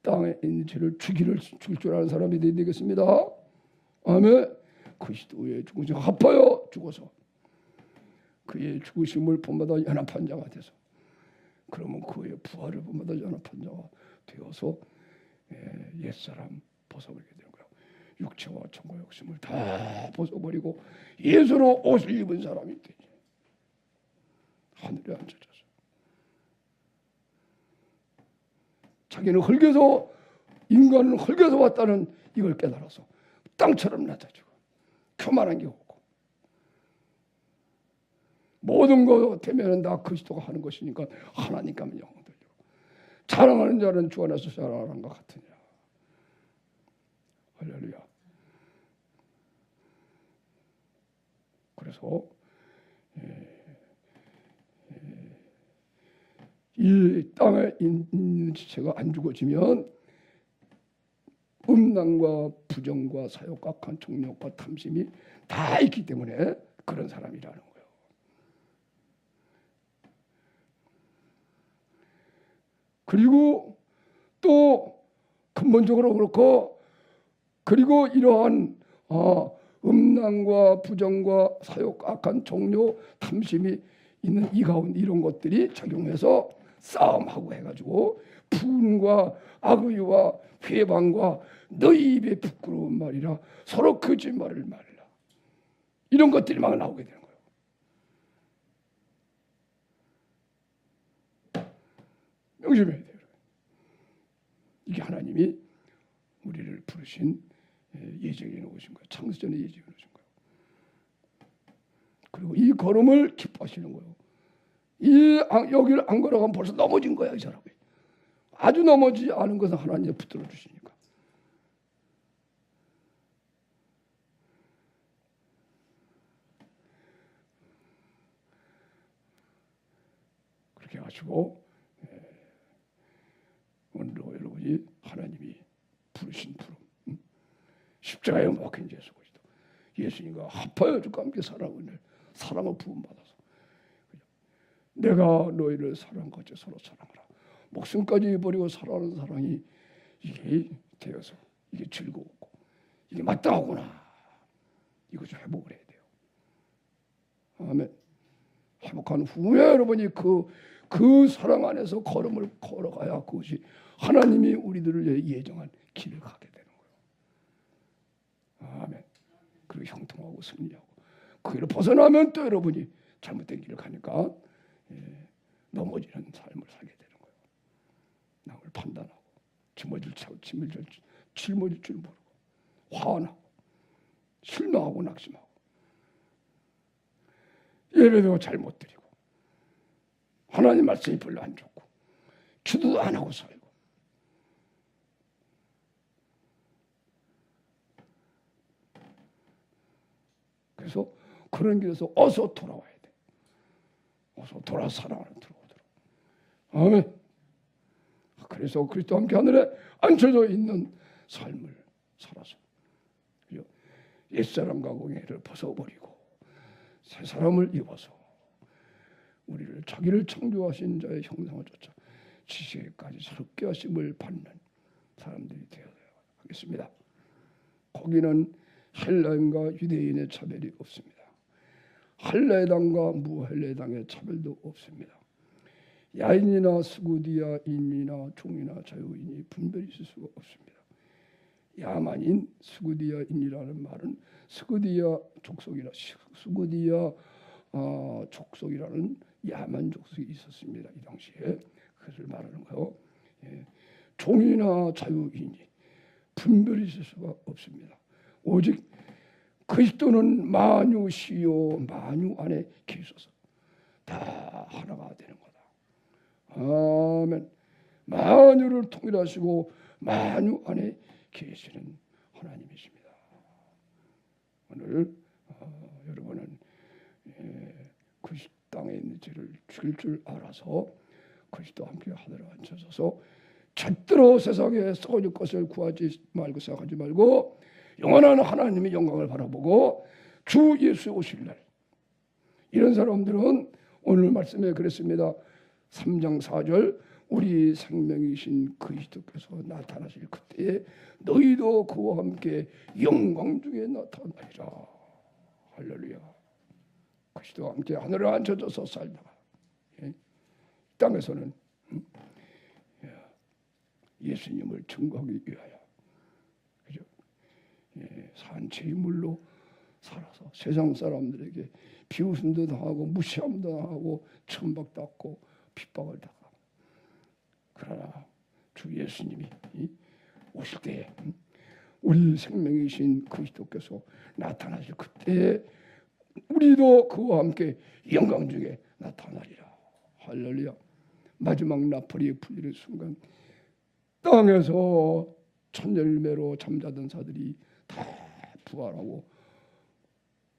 땅에 있는 죄를 죽일 줄 아는 사람이 되겠습니다. 아멘. 그리스도의 죽으심 합하여 죽어서 그의 죽으심을 본받아 연합한 자가 돼서, 그러면 그의 부활을 본받아 연합한 자가 되어서 옛사람 벗어버리게 되는 거예요. 육체와 천과 욕심을 다 벗어버리고 예수로 옷을 입은 사람이 되지. 하늘에 앉아져서 자기는 흙에서, 인간은 흙에서 왔다는 이걸 깨달아서 땅처럼 낮아지고 교만한 게 없고, 모든 것 되면은 다 그리스도가 하는 것이니까 하나님께 하면 영광 돌리고, 자랑하는 자는 주 안에서 자랑하는 것 같으냐. 할렐루야. 그래서 이 땅에 있는 지체가 안 죽어지면 음란과 부정과 사욕과 악한 정욕과 탐심이 다 있기 때문에 그런 사람이라는 거예요. 그리고 또 근본적으로 그렇고, 그리고 이러한 음란과 부정과 사욕, 악한 종료, 탐심이 있는 이 가운데 이런 것들이 작용해서 싸움하고 해가지고 분과 악의와 회방과 너희 입에 부끄러운 말이라 서로 거짓말을 말라, 이런 것들이 막 나오게 되는 거예요. 명심해야 돼요. 이게 하나님이 우리를 부르신 예정해 놓으신 거예요. 창세전에 예정해 놓으신 거예요. 그리고 이 걸음을 기뻐하시는 거예요. 여기를 안 걸어가면 벌써 넘어진 거야, 이 사람이. 아주 넘어지지 않은 것은 하나님이 붙들어 주시니까. 그렇게 하시고, 오늘도 여러분이 하나님이 부르신 부름, 십자가에 못 박힌 예수 그리스도, 예수님과 합하여 주과 함께 사랑을 부음받아서, 내가 너희를 사랑한 것 같이 서로 사랑하라. 목숨까지 버리고 사랑하는 사랑이 이게 되어서 이게 즐거웠고 이게 마땅하구나. 이거 좀 회복을 해야 돼요. 아멘. 회복한 후에 여러분이 그 사랑 안에서 걸음을 걸어가야 그것이 하나님이 우리들을 예정한 길을 가게 되는 거예요. 아멘. 그리고 형통하고 승리하고, 그 길을 벗어나면 또 여러분이 잘못된 길을 가니까 넘어지는 삶을 살게 되는 거예요. 남을 판단하고 짊어질 줄 모르고 화나고 실망하고 낙심하고 예배도 잘 못 드리고 하나님 말씀이 별로 안 좋고 기도도 안 하고 살고, 그래서 그런 길에서 어서 돌아와야 돼. 어서 돌아 사랑하는 들어오도록. 아멘. 그래서 그리스도와 함께 하늘에 앉혀져 있는 삶을 살아서 옛사람과 공예를 벗어버리고 새 사람을 입어서 우리를 자기를 창조하신 자의 형상을 쫓아 지식에까지 새롭게 하심을 받는 사람들이 되어야 하겠습니다. 거기는 헬라인과 유대인의 차별이 없습니다. 할례당과 무할례당의 차별도 없습니다. 야인이나 스구디아, 인이나 종이나 자유인이 분별이 있을 수가 없습니다. 야만인, 스구디아인이라는 말은 스구디아 족속이라는 야만 족속이 있었습니다. 이 당시에 그것을 말하는 거요. 종이나 자유인이 분별이 있을 수가 없습니다. 오직 그리스도는 만유시요 만유 안에 계셔서 다 하나가 되는 거다. 아멘. 만유를 통일하시고 만유 안에 계시는 하나님이십니다. 오늘 여러분은 그리스도 땅에 있는 죄를 죽일 줄 알아서 그리스도와 함께 하늘에 앉혀서서 절대로 세상에 썩어질 것을 구하지 말고 생각하지 말고 영원한 하나님의 영광을 바라보고 주 예수 오실 날, 이런 사람들은 오늘 말씀에 그랬습니다. 3장 4절 우리 생명이신 그리스도께서 나타나실 그때에 너희도 그와 함께 영광 중에 나타나리라. 할렐루야. 그리스도와 함께 하늘에 앉혀져서 살다가 땅에서는 예수님을 증거하기 위하여 그죠? 산채의 물로 살아서 세상 사람들에게 비웃음도 당하고 무시함도 당하고 천박도 받고 핍박을 당하고, 그러나 주 예수님이 오실 때에 우리 생명이신 그리스도께서 나타나실 그때에 우리도 그와 함께 영광 중에 나타나리라. 할렐루야. 마지막 나팔이 풀리는 순간 땅에서 천열매로 잠자던 자들이 다 부활하고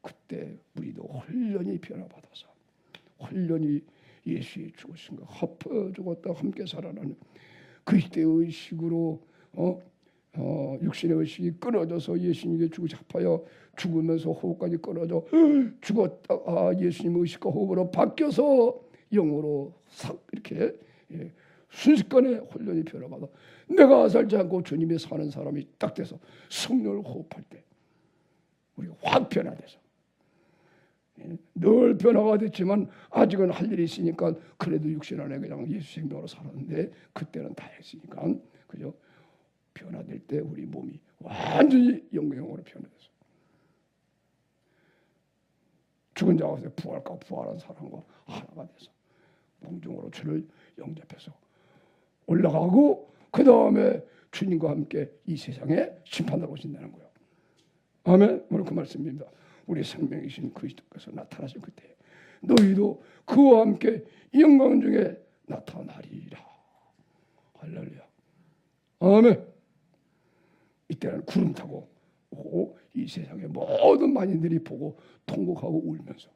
그때 우리도 혼련히 변화받아서 혼련히 예수의 죽으심과 합해 죽었다 함께 살아나는 그리스도의 의식으로 육신의 의식이 끊어져서 예수님께 죽을 합하여 죽으면서 호흡까지 끊어져 죽었다가 예수님의 의식과 호흡으로 바뀌어서 영으로 싹 이렇게 순식간에 혼련이 변화받아 내가 살지 않고 주님이 사는 사람이 딱 돼서 성령을 호흡할 때 우리가 확 변화돼서 늘 변화가 됐지만 아직은 할 일이 있으니까 그래도 육신 안에 그냥 예수 생명으로 살았는데 그때는 다 했으니까 그죠? 변화될 때 우리 몸이 완전히 영광으로 변화돼서 죽은 자 가운데 부활과 부활한 사람과 하나가 돼서 공중으로 주를 영접해서 올라가고 그 다음에 주님과 함께 이 세상에 심판하러 오신다는 거예요. 아멘. 오늘 그 말씀입니다. 우리 생명이신 그리스도께서 나타나실 그때 너희도 그와 함께 영광 중에 나타나리라. 할렐루야. 아멘. 이때는 구름 타고 오고 이 세상의 모든 만인들이 보고 통곡하고 울면서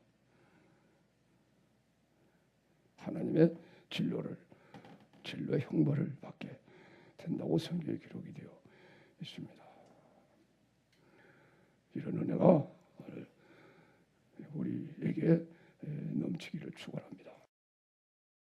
하나님의 진로의 형벌을 받게 된다고 성경에 기록이 되어 있습니다. 이런 은혜가 우리에게 넘치기를 축원합니다.